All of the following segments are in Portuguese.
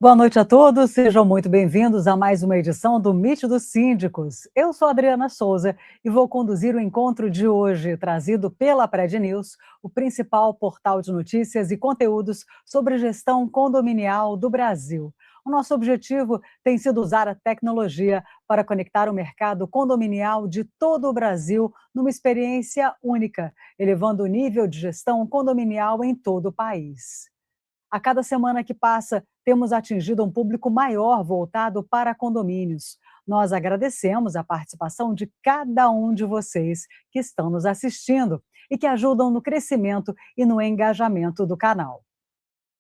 Boa noite a todos, sejam muito bem-vindos a mais uma edição do Meet dos Síndicos. Eu sou Adriana Souza e vou conduzir o encontro de hoje, trazido pela Prédio News, o principal portal de notícias e conteúdos sobre gestão condominial do Brasil. O nosso objetivo tem sido usar a tecnologia para conectar o mercado condominial de todo o Brasil numa experiência única, elevando o nível de gestão condominial em todo o país. A cada semana que passa, temos atingido um público maior voltado para condomínios. Nós agradecemos a participação de cada um de vocês que estão nos assistindo e que ajudam no crescimento e no engajamento do canal.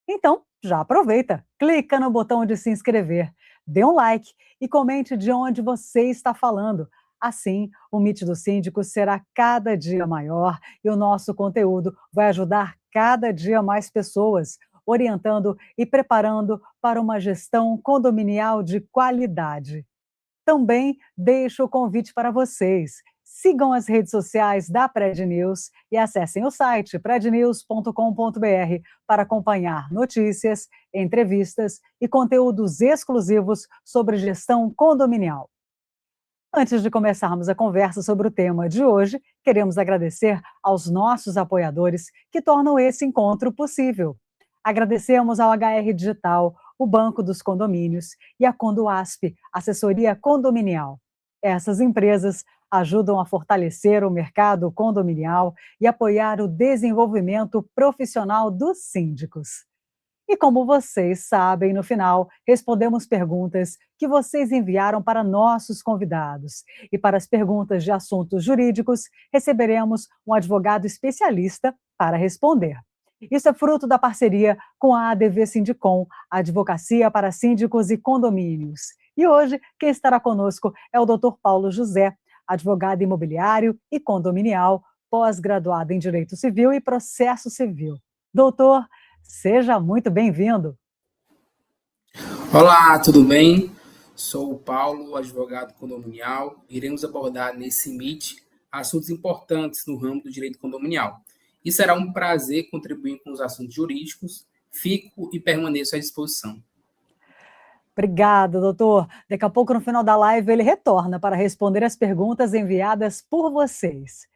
Então, já aproveita, clica no botão de se inscrever, dê um like e comente de onde você está falando. Assim, o Meet dos Síndicos será cada dia maior e o nosso conteúdo vai ajudar cada dia mais pessoas, orientando e preparando para uma gestão condominial de qualidade. Também deixo o convite para vocês. Sigam as redes sociais da Prédio News e acessem o site prednews.com.br para acompanhar notícias, entrevistas e conteúdos exclusivos sobre gestão condominial. Antes de começarmos a conversa sobre o tema de hoje, queremos agradecer aos nossos apoiadores que tornam esse encontro possível. Agradecemos ao HR Digital, o Banco dos Condomínios e a Condoasp, Assessoria Condominial. Essas empresas ajudam a fortalecer o mercado condominial e apoiar o desenvolvimento profissional dos síndicos. E como vocês sabem, no final, respondemos perguntas que vocês enviaram para nossos convidados. E para as perguntas de assuntos jurídicos, receberemos um advogado especialista para responder. Isso é fruto da parceria com a ADV Sindicom, a Advocacia para Síndicos e Condomínios. E hoje, quem estará conosco é o Dr. Paulo José, advogado imobiliário e condominial, pós-graduado em Direito Civil e Processo Civil. Doutor, seja muito bem-vindo. Olá, tudo bem? Sou o Paulo, advogado condominial. Iremos abordar nesse Meet assuntos importantes no ramo do direito condominial. E será um prazer contribuir com os assuntos jurídicos. Fico e permaneço à disposição. Obrigada, doutor. Daqui a pouco, no final da live, ele retorna para responder as perguntas enviadas por vocês.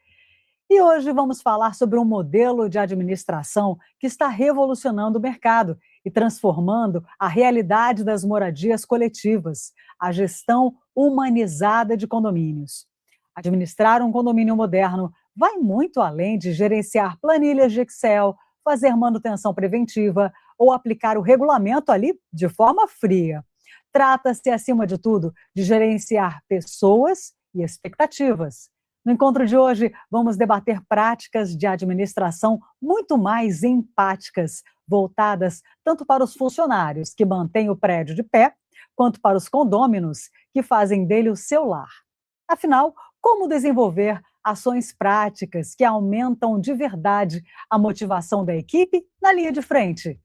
E hoje vamos falar sobre um modelo de administração que está revolucionando o mercado e transformando a realidade das moradias coletivas, a gestão humanizada de condomínios. Administrar um condomínio moderno vai muito além de gerenciar planilhas de Excel, fazer manutenção preventiva ou aplicar o regulamento ali de forma fria. Trata-se, acima de tudo, de gerenciar pessoas e expectativas. No encontro de hoje, vamos debater práticas de administração muito mais empáticas, voltadas tanto para os funcionários que mantêm o prédio de pé, quanto para os condôminos que fazem dele o seu lar. Afinal, como desenvolver ações práticas que aumentam de verdade a motivação da equipe na linha de frente?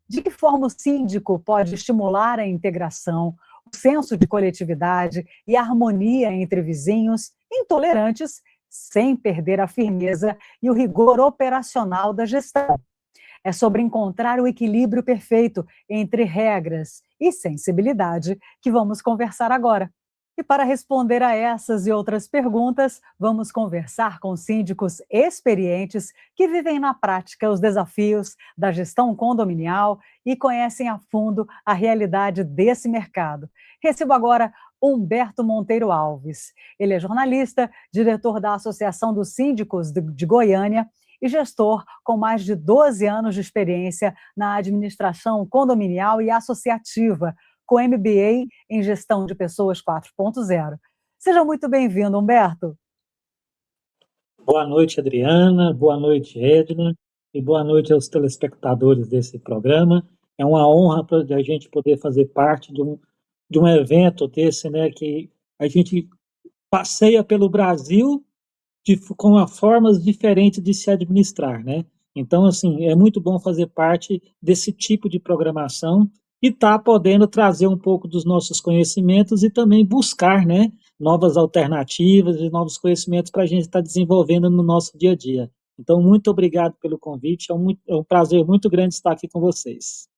De que forma o síndico pode estimular a integração, o senso de coletividade e a harmonia entre vizinhos intolerantes, sem perder a firmeza e o rigor operacional da gestão? É sobre encontrar o equilíbrio perfeito entre regras e sensibilidade que vamos conversar agora. E para responder a essas e outras perguntas, vamos conversar com síndicos experientes que vivem na prática os desafios da gestão condominial e conhecem a fundo a realidade desse mercado. Recebo agora Humberto Monteiro Alves. Ele é jornalista, diretor da Associação dos Síndicos de Goiânia e gestor com mais de 12 anos de experiência na administração condominial e associativa, com MBA em Gestão de Pessoas 4.0. Seja muito bem-vindo, Humberto. Boa noite, Adriana. Boa noite, Edna. E boa noite aos telespectadores desse programa. É uma honra para a gente poder fazer parte de um evento desse, né, que a gente passeia pelo Brasil com formas diferentes de se administrar, né? Então, assim, é muito bom fazer parte desse tipo de programação e estar podendo trazer um pouco dos nossos conhecimentos e também buscar, né, novas alternativas e novos conhecimentos para a gente estar desenvolvendo no nosso dia a dia. Então, muito obrigado pelo convite, é um prazer muito grande estar aqui com vocês.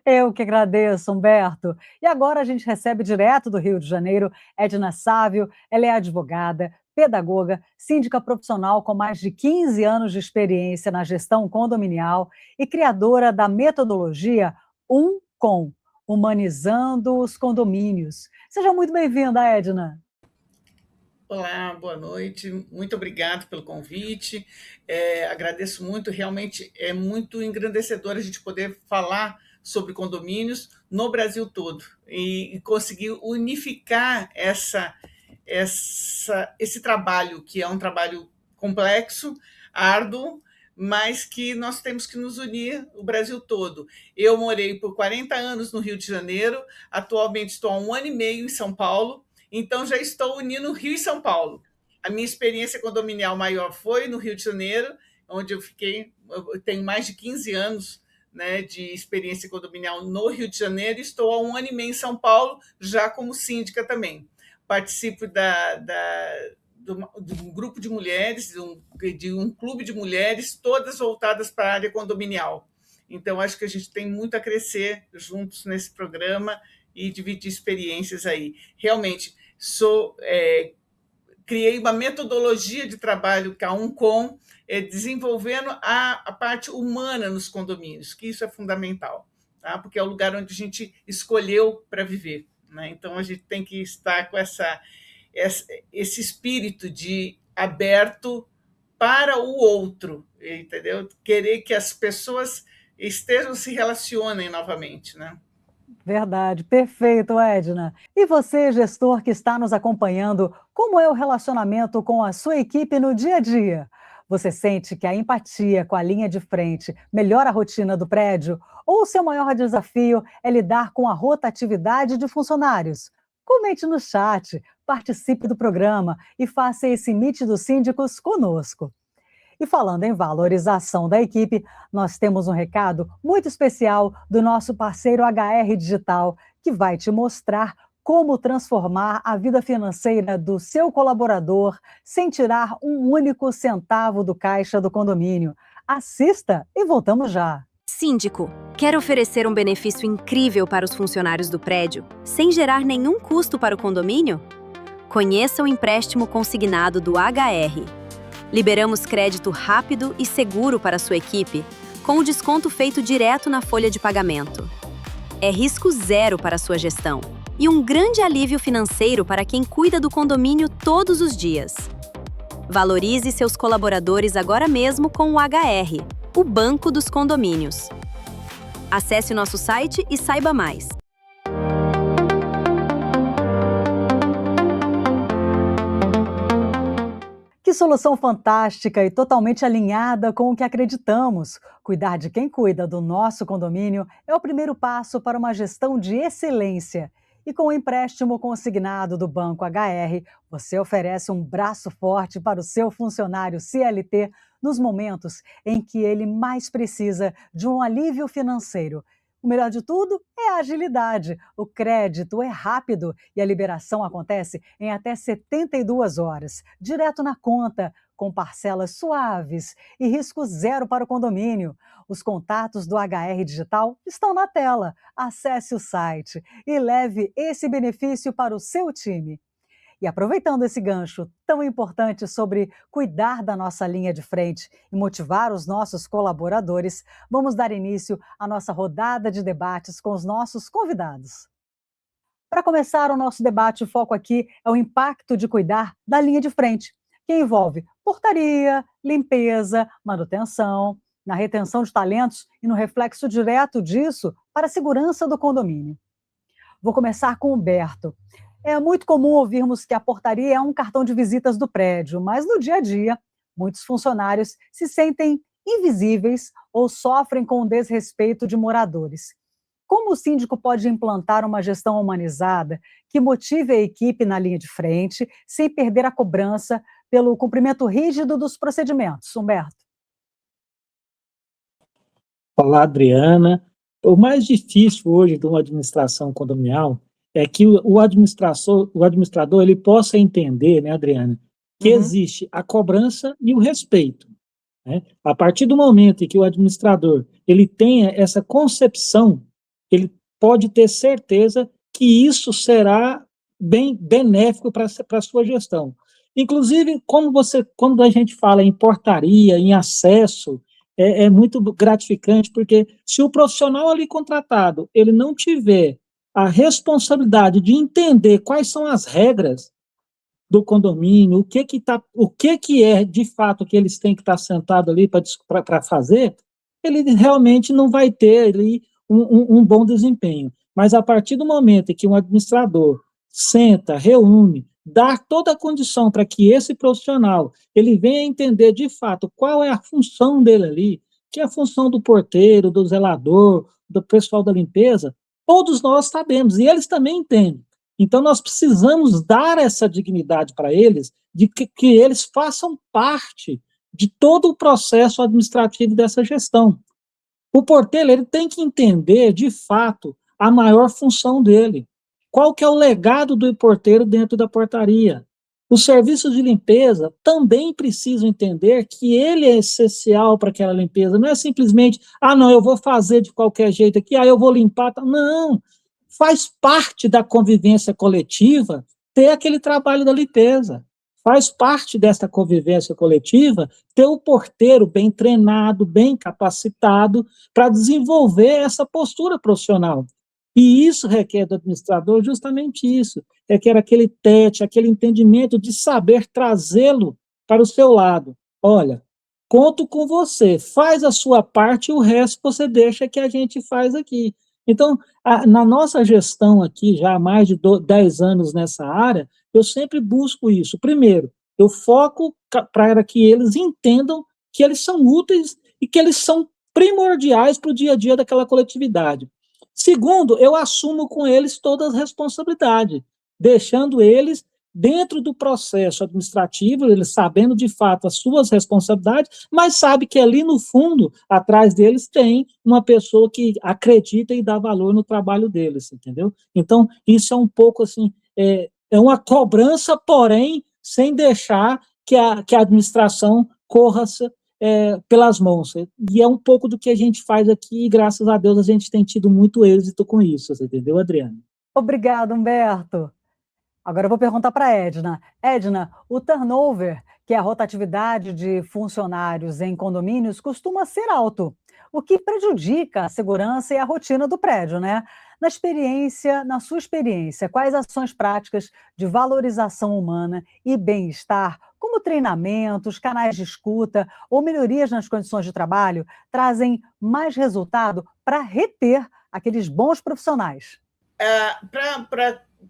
Eu que agradeço, Humberto. E agora a gente recebe direto do Rio de Janeiro Edna Sávio. Ela é advogada, pedagoga, síndica profissional com mais de 15 anos de experiência na gestão condominial e criadora da metodologia Com, Humanizando os Condomínios. Seja muito bem-vinda, Edna. Olá, boa noite. Muito obrigado pelo convite. Agradeço muito. Realmente é muito engrandecedor a gente poder falar sobre condomínios no Brasil todo e conseguir unificar esse trabalho, que é um trabalho complexo, árduo, mas que nós temos que nos unir o Brasil todo. Eu morei por 40 anos no Rio de Janeiro, atualmente estou há 1 ano e meio em São Paulo, então já estou unindo Rio e São Paulo. A minha experiência condominial maior foi no Rio de Janeiro, onde eu tenho mais de 15 anos, né, de experiência condominial no Rio de Janeiro, e estou há 1 ano e meio em São Paulo, já como síndica também. Participo de um grupo de mulheres, de um clube de mulheres, todas voltadas para a área condominial. Então, acho que a gente tem muito a crescer juntos nesse programa e dividir experiências aí. Realmente, criei uma metodologia de trabalho, que é a Com, desenvolvendo a parte humana nos condomínios, que isso é fundamental, tá? Porque é o lugar onde a gente escolheu para viver, né? Então, a gente tem que estar com esse espírito de aberto para o outro, entendeu? Querer que as pessoas se relacionem novamente, né? Verdade, perfeito, Edna. E você, gestor que está nos acompanhando, como é o relacionamento com a sua equipe no dia a dia? Você sente que a empatia com a linha de frente melhora a rotina do prédio? Ou o seu maior desafio é lidar com a rotatividade de funcionários? Comente no chat, participe do programa e faça esse Meet dos Síndicos conosco. E falando em valorização da equipe, nós temos um recado muito especial do nosso parceiro HR Digital, que vai te mostrar como transformar a vida financeira do seu colaborador sem tirar um único centavo do caixa do condomínio. Assista e voltamos já. Síndico, quer oferecer um benefício incrível para os funcionários do prédio, sem gerar nenhum custo para o condomínio? Conheça o empréstimo consignado do HR. Liberamos crédito rápido e seguro para a sua equipe, com o desconto feito direto na folha de pagamento. É risco zero para a sua gestão e um grande alívio financeiro para quem cuida do condomínio todos os dias. Valorize seus colaboradores agora mesmo com o HR, o Banco dos Condomínios. Acesse o nosso site e saiba mais. Que solução fantástica e totalmente alinhada com o que acreditamos. Cuidar de quem cuida do nosso condomínio é o primeiro passo para uma gestão de excelência. E com o empréstimo consignado do Banco HR, você oferece um braço forte para o seu funcionário CLT nos momentos em que ele mais precisa de um alívio financeiro. O melhor de tudo é a agilidade. O crédito é rápido e a liberação acontece em até 72 horas, direto na conta, com parcelas suaves e risco zero para o condomínio. Os contatos do HR Digital estão na tela. Acesse o site e leve esse benefício para o seu time. E aproveitando esse gancho tão importante sobre cuidar da nossa linha de frente e motivar os nossos colaboradores, vamos dar início à nossa rodada de debates com os nossos convidados. Para começar o nosso debate, o foco aqui é o impacto de cuidar da linha de frente, que envolve portaria, limpeza, manutenção, na retenção de talentos e no reflexo direto disso para a segurança do condomínio. Vou começar com o Humberto. É muito comum ouvirmos que a portaria é um cartão de visitas do prédio, mas no dia a dia, muitos funcionários se sentem invisíveis ou sofrem com o desrespeito de moradores. Como o síndico pode implantar uma gestão humanizada que motive a equipe na linha de frente, sem perder a cobrança pelo cumprimento rígido dos procedimentos? Humberto. Olá, Adriana. O mais difícil hoje de uma administração condominial é que o administrador ele possa entender, né, Adriana, que existe a cobrança e o respeito, né? A partir do momento em que o administrador ele tenha essa concepção ele pode ter certeza que isso será bem benéfico para a sua gestão. Inclusive, quando a gente fala em portaria, em acesso, é muito gratificante, porque se o profissional ali contratado ele não tiver a responsabilidade de entender quais são as regras do condomínio, o que é de fato que eles têm que estar sentado ali para fazer, ele realmente não vai ter ali um bom desempenho. Mas a partir do momento em que um administrador senta, reúne, dá toda a condição para que esse profissional ele venha entender de fato qual é a função dele ali, que é a função do porteiro, do zelador, do pessoal da limpeza, todos nós sabemos, e eles também entendem. Então, nós precisamos dar essa dignidade para eles, de que eles façam parte de todo o processo administrativo dessa gestão. O porteiro ele tem que entender, de fato, a maior função dele. Qual que é o legado do porteiro dentro da portaria? Os serviços de limpeza também precisam entender que ele é essencial para aquela limpeza. Não é simplesmente, não, eu vou fazer de qualquer jeito aqui, eu vou limpar. Não, faz parte da convivência coletiva ter aquele trabalho da limpeza. Faz parte dessa convivência coletiva ter o porteiro bem treinado, bem capacitado para desenvolver essa postura profissional. E isso requer do administrador justamente isso, requer aquele tete, aquele entendimento de saber trazê-lo para o seu lado. Olha, conto com você, faz a sua parte e o resto você deixa que a gente faz aqui. Então, na nossa gestão aqui, já há mais de 10 anos nessa área, eu sempre busco isso. Primeiro, eu foco para que eles entendam que eles são úteis e que eles são primordiais para o dia a dia daquela coletividade. Segundo, eu assumo com eles todas as responsabilidades, deixando eles dentro do processo administrativo, eles sabendo de fato as suas responsabilidades, mas sabe que ali no fundo, atrás deles, tem uma pessoa que acredita e dá valor no trabalho deles, entendeu? Então, isso é um pouco assim, é uma cobrança, porém, sem deixar que a administração corra pelas mãos. E é um pouco do que a gente faz aqui, e graças a Deus a gente tem tido muito êxito com isso, você entendeu, Adriana? Obrigada, Humberto. Agora eu vou perguntar para a Edna. Edna, o turnover, que é a rotatividade de funcionários em condomínios, costuma ser alto, o que prejudica a segurança e a rotina do prédio, né? Na sua experiência, quais ações práticas de valorização humana e bem-estar, como treinamentos, canais de escuta ou melhorias nas condições de trabalho, trazem mais resultado para reter aqueles bons profissionais?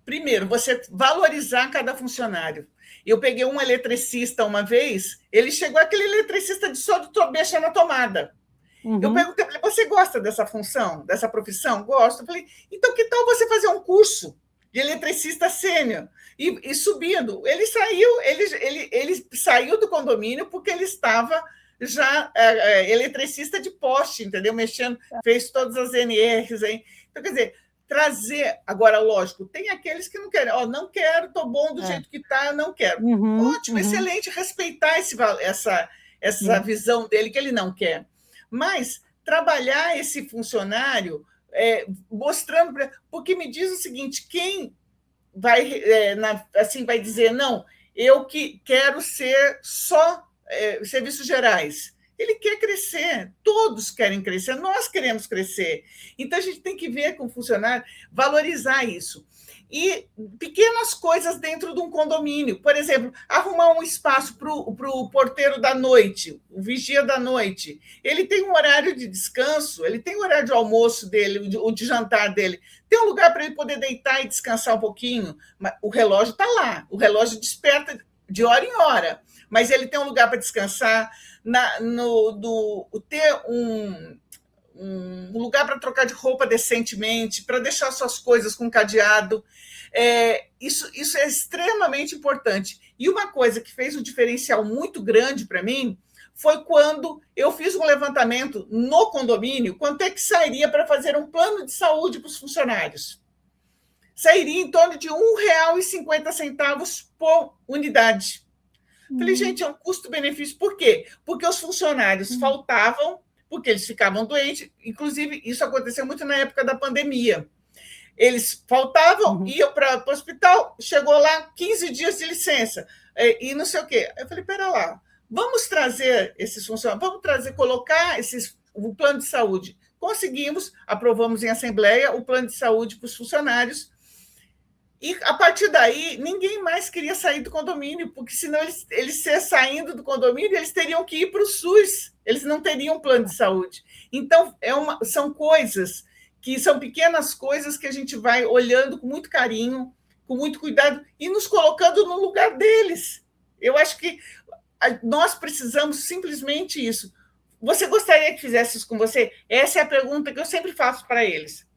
Primeiro, você valorizar cada funcionário. Eu peguei um eletricista uma vez, ele chegou aquele eletricista de só mexer na tomada. Uhum. Eu perguntei para ele, você gosta dessa função, dessa profissão? Gosto. Eu falei, então que tal você fazer um curso de eletricista sênior? E subindo. Ele saiu do condomínio porque ele estava já eletricista de poste, entendeu? Mexendo, fez todas as NRs aí. Então, quer dizer, trazer, agora, lógico, tem aqueles que não querem, não quero, estou bom do jeito que está, não quero. Ótimo, excelente, respeitar essa visão dele que ele não quer. Mas trabalhar esse funcionário mostrando, porque me diz o seguinte, quem vai, vai dizer, não, eu que quero ser só serviços gerais. Ele quer crescer, todos querem crescer, nós queremos crescer. Então, a gente tem que ver com o funcionário, valorizar isso. E pequenas coisas dentro de um condomínio. Por exemplo, arrumar um espaço para o porteiro da noite, o vigia da noite. Ele tem um horário de descanso, ele tem o horário de almoço dele, o de jantar dele. Tem um lugar para ele poder deitar e descansar um pouquinho. Mas o relógio está lá, o relógio desperta de hora em hora. Mas ele tem um lugar para descansar, ter um lugar para trocar de roupa decentemente, para deixar suas coisas com cadeado. Isso é extremamente importante. E uma coisa que fez um diferencial muito grande para mim foi quando eu fiz um levantamento no condomínio, quanto é que sairia para fazer um plano de saúde para os funcionários. Sairia em torno de R$ 1,50 por unidade. Falei, gente, é um custo-benefício. Por quê? Porque os funcionários faltavam porque eles ficavam doentes. Inclusive, isso aconteceu muito na época da pandemia. Eles faltavam, iam para o hospital, chegou lá 15 dias de licença, e não sei o quê. Eu falei, pera lá, vamos trazer esses funcionários, colocar o plano de saúde. Conseguimos, aprovamos em assembleia o plano de saúde para os funcionários, e a partir daí, ninguém mais queria sair do condomínio, porque senão eles saindo do condomínio, eles teriam que ir para o SUS, eles não teriam plano de saúde. Então, são coisas que são pequenas coisas que a gente vai olhando com muito carinho, com muito cuidado, e nos colocando no lugar deles. Eu acho que nós precisamos simplesmente isso. Você gostaria que fizesse isso com você? Essa é a pergunta que eu sempre faço para eles.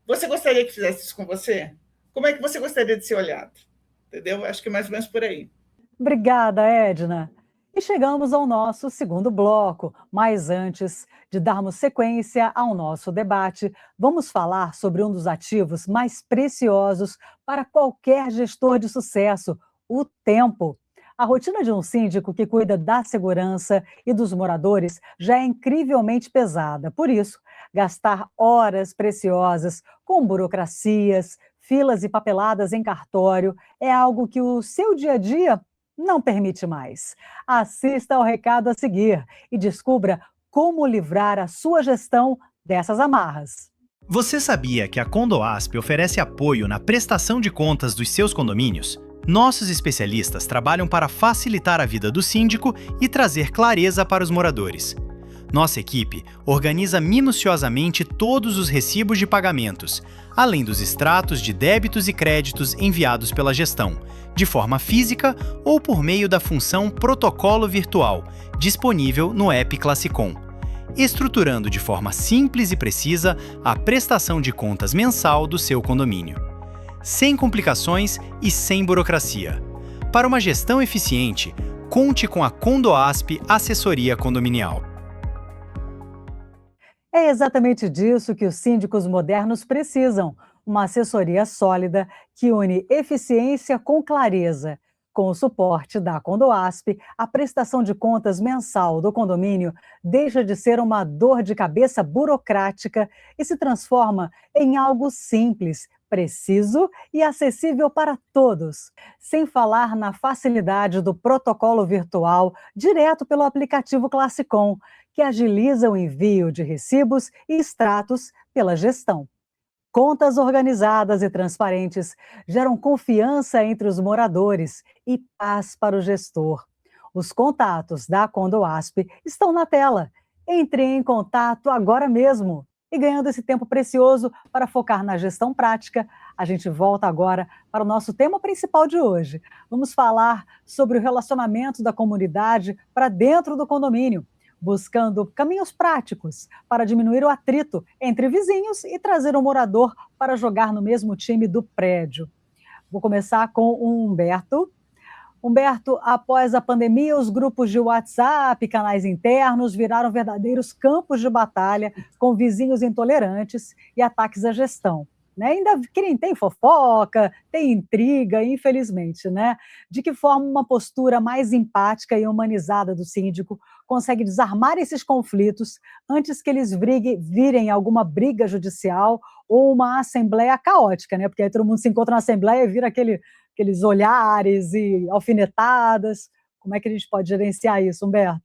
Você gostaria que fizesse isso com você? Como é que você gostaria de ser olhado? Entendeu? Acho que é mais ou menos por aí. Obrigada, Edna. E chegamos ao nosso segundo bloco. Mas antes de darmos sequência ao nosso debate, vamos falar sobre um dos ativos mais preciosos para qualquer gestor de sucesso: o tempo. A rotina de um síndico que cuida da segurança e dos moradores já é incrivelmente pesada. Por isso, gastar horas preciosas com burocracias, filas e papeladas em cartório é algo que o seu dia a dia não permite mais. Assista ao recado a seguir e descubra como livrar a sua gestão dessas amarras. Você sabia que a Condoasp oferece apoio na prestação de contas dos seus condomínios? Nossos especialistas trabalham para facilitar a vida do síndico e trazer clareza para os moradores. Nossa equipe organiza minuciosamente todos os recibos de pagamentos, além dos extratos de débitos e créditos enviados pela gestão, de forma física ou por meio da função Protocolo Virtual, disponível no app Classicom, estruturando de forma simples e precisa a prestação de contas mensal do seu condomínio. Sem complicações e sem burocracia. Para uma gestão eficiente, conte com a Condoasp Assessoria Condominial. É exatamente disso que os síndicos modernos precisam: uma assessoria sólida que une eficiência com clareza. Com o suporte da Condoasp, a prestação de contas mensal do condomínio deixa de ser uma dor de cabeça burocrática e se transforma em algo simples, preciso e acessível para todos. Sem falar na facilidade do protocolo virtual direto pelo aplicativo Classicom, que agiliza o envio de recibos e extratos pela gestão. Contas organizadas e transparentes geram confiança entre os moradores e paz para o gestor. Os contatos da Condoasp estão na tela. Entre em contato agora mesmo. E ganhando esse tempo precioso para focar na gestão prática, a gente volta agora para o nosso tema principal de hoje. Vamos falar sobre o relacionamento da comunidade para dentro do condomínio, buscando caminhos práticos para diminuir o atrito entre vizinhos e trazer o morador para jogar no mesmo time do prédio. Vou começar com o Humberto. Humberto, após a pandemia, os grupos de WhatsApp, canais internos, viraram verdadeiros campos de batalha com vizinhos intolerantes e ataques à gestão. Ainda que tem fofoca, tem intriga, infelizmente, De que forma uma postura mais empática e humanizada do síndico consegue desarmar esses conflitos antes que eles virem alguma briga judicial ou uma assembleia caótica, Porque aí todo mundo se encontra na assembleia e vira aqueles olhares e alfinetadas. Como é que a gente pode gerenciar isso, Humberto?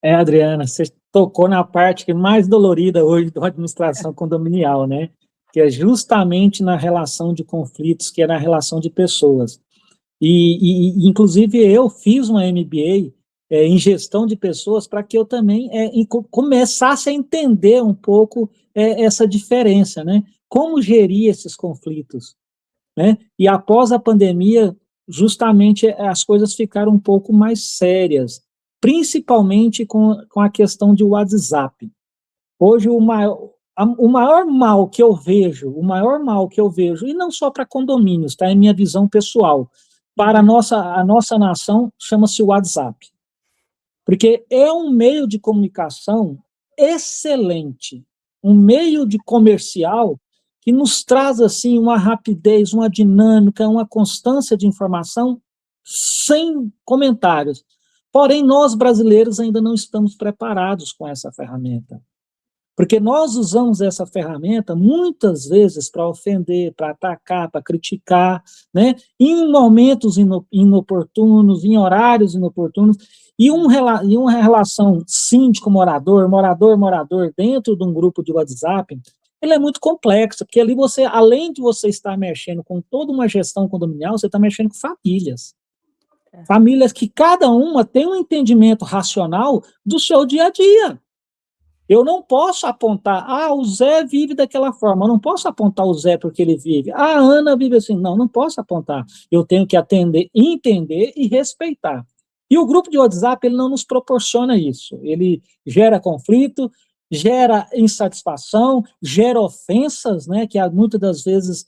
Adriana, você tocou na parte mais dolorida hoje da administração condominial, Que é justamente na relação de conflitos, que é na relação de pessoas. Inclusive, eu fiz uma MBA em gestão de pessoas para que eu também começasse a entender um pouco essa diferença, Como gerir esses conflitos, E após a pandemia, justamente as coisas ficaram um pouco mais sérias, principalmente com a questão de WhatsApp. Hoje, o maior mal que eu vejo, e não só para condomínios, é minha visão pessoal, para a nossa nação, chama-se WhatsApp. Porque é um meio de comunicação excelente, um meio de comercial que nos traz, assim, uma rapidez, uma dinâmica, uma constância de informação sem comentários. Porém, nós brasileiros ainda não estamos preparados com essa ferramenta. Porque nós usamos essa ferramenta muitas vezes para ofender, para atacar, para criticar, né? Em momentos inoportunos, em horários inoportunos, e uma relação síndico-morador, morador-morador, dentro de um grupo de WhatsApp, ele é muito complexo, porque ali você, além de você estar mexendo com toda uma gestão condominial, você está mexendo com famílias. Famílias que cada uma tem um entendimento racional do seu dia a dia. Eu não posso apontar, o Zé vive daquela forma, eu não posso apontar o Zé porque ele vive, a Ana vive assim, não posso apontar, eu tenho que atender, entender e respeitar. E o grupo de WhatsApp, ele não nos proporciona isso, ele gera conflito, gera insatisfação, gera ofensas, né, que muitas das vezes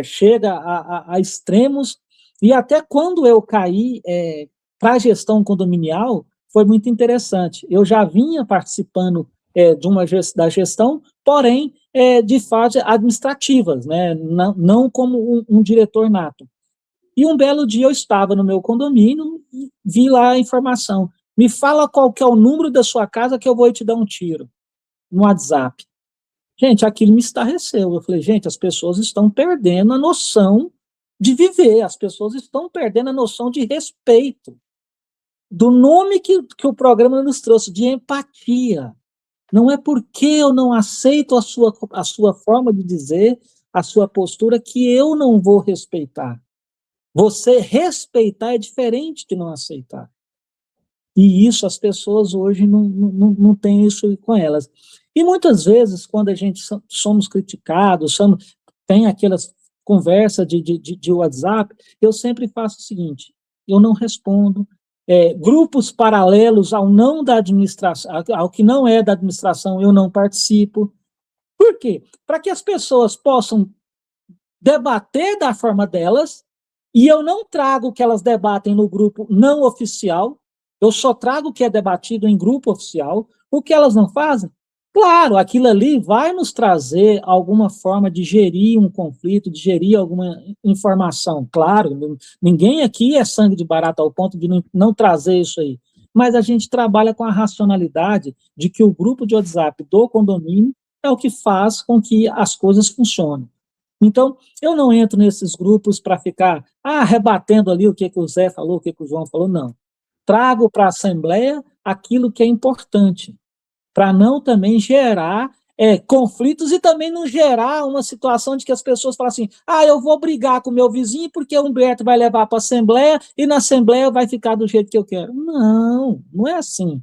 chega a extremos, e até quando eu caí para a gestão condominial, foi muito interessante, eu já vinha participando da gestão, porém, de fases administrativas, né? Não como um diretor nato. E um belo dia eu estava no meu condomínio e vi lá a informação. Me fala qual que é o número da sua casa que eu vou te dar um tiro. No WhatsApp. Gente, aquilo me estarreceu. Eu falei, gente, as pessoas estão perdendo a noção de viver, as pessoas estão perdendo a noção de respeito. Do nome que o programa nos trouxe, de empatia. Não é porque eu não aceito a sua forma de dizer, a sua postura, que eu não vou respeitar. Você respeitar é diferente de não aceitar. E isso, as pessoas hoje não têm isso com elas. E muitas vezes, quando a gente somos criticados, tem aquelas conversas de WhatsApp, eu sempre faço o seguinte, eu não respondo, grupos paralelos ao não da administração, ao que não é da administração, eu não participo. Por quê? Para que as pessoas possam debater da forma delas, e eu não trago o que elas debatem no grupo não oficial, eu só trago o que é debatido em grupo oficial. O que elas não fazem? Claro, aquilo ali vai nos trazer alguma forma de gerir um conflito, de gerir alguma informação, claro, ninguém aqui é sangue de barata ao ponto de não trazer isso aí, mas a gente trabalha com a racionalidade de que o grupo de WhatsApp do condomínio é o que faz com que as coisas funcionem. Então, eu não entro nesses grupos para ficar rebatendo ali o que o Zé falou, o que o João falou, não. Trago para a Assembleia aquilo que é importante, para não também gerar conflitos e também não gerar uma situação de que as pessoas falam assim, eu vou brigar com o meu vizinho porque o Humberto vai levar para a Assembleia e na Assembleia vai ficar do jeito que eu quero. Não é assim.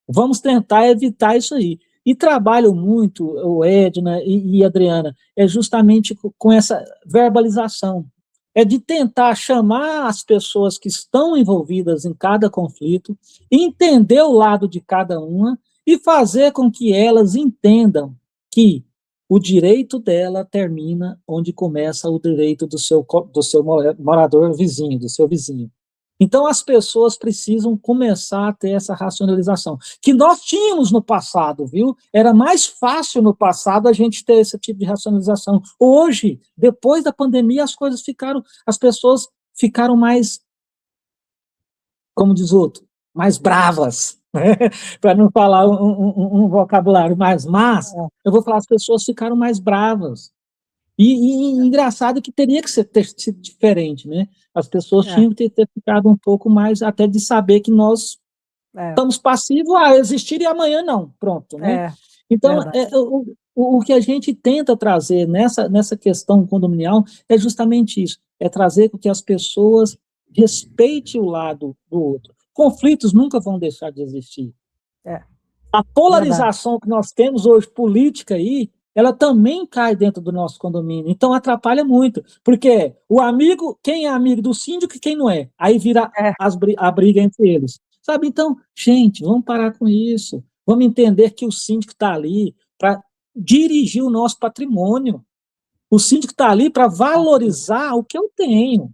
Vamos tentar evitar isso aí. E trabalho muito, o Edna e Adriana, justamente com essa verbalização. É de tentar chamar as pessoas que estão envolvidas em cada conflito, entender o lado de cada uma e fazer com que elas entendam que o direito dela termina onde começa o direito do seu morador vizinho, do seu vizinho. Então, as pessoas precisam começar a ter essa racionalização, que nós tínhamos no passado, viu? Era mais fácil no passado a gente ter esse tipo de racionalização. Hoje, depois da pandemia, as pessoas ficaram mais, como diz outro, mais bravas, né? Para não falar um vocabulário mais massa, eu vou falar, as pessoas ficaram mais bravas. E engraçado que teria que ter sido diferente, né? As pessoas tinham que ter ficado um pouco mais, até de saber que nós estamos passivos a existir e amanhã não, pronto, né? Então, o que a gente tenta trazer nessa questão condominial é justamente isso, é trazer com que as pessoas respeitem o lado do outro. Conflitos nunca vão deixar de existir. A polarização que nós temos hoje, política aí, ela também cai dentro do nosso condomínio, então atrapalha muito, porque quem é amigo do síndico e quem não é, aí vira a briga entre eles, sabe? Então, gente, vamos parar com isso, vamos entender que o síndico está ali para dirigir o nosso patrimônio, o síndico está ali para valorizar o que eu tenho,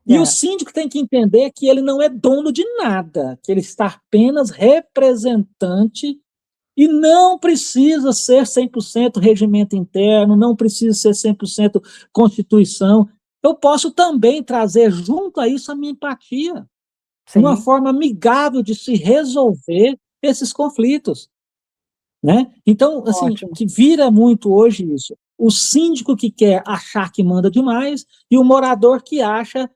e o síndico tem que entender que ele não é dono de nada, que ele está apenas representante. E não precisa ser 100% regimento interno, não precisa ser 100% Constituição. Eu posso também trazer junto a isso a minha empatia. uma Sim. forma amigável de se resolver esses conflitos, né? Então, assim, Ótimo. que vira muito hoje isso. O síndico que quer achar que manda demais e o morador que acha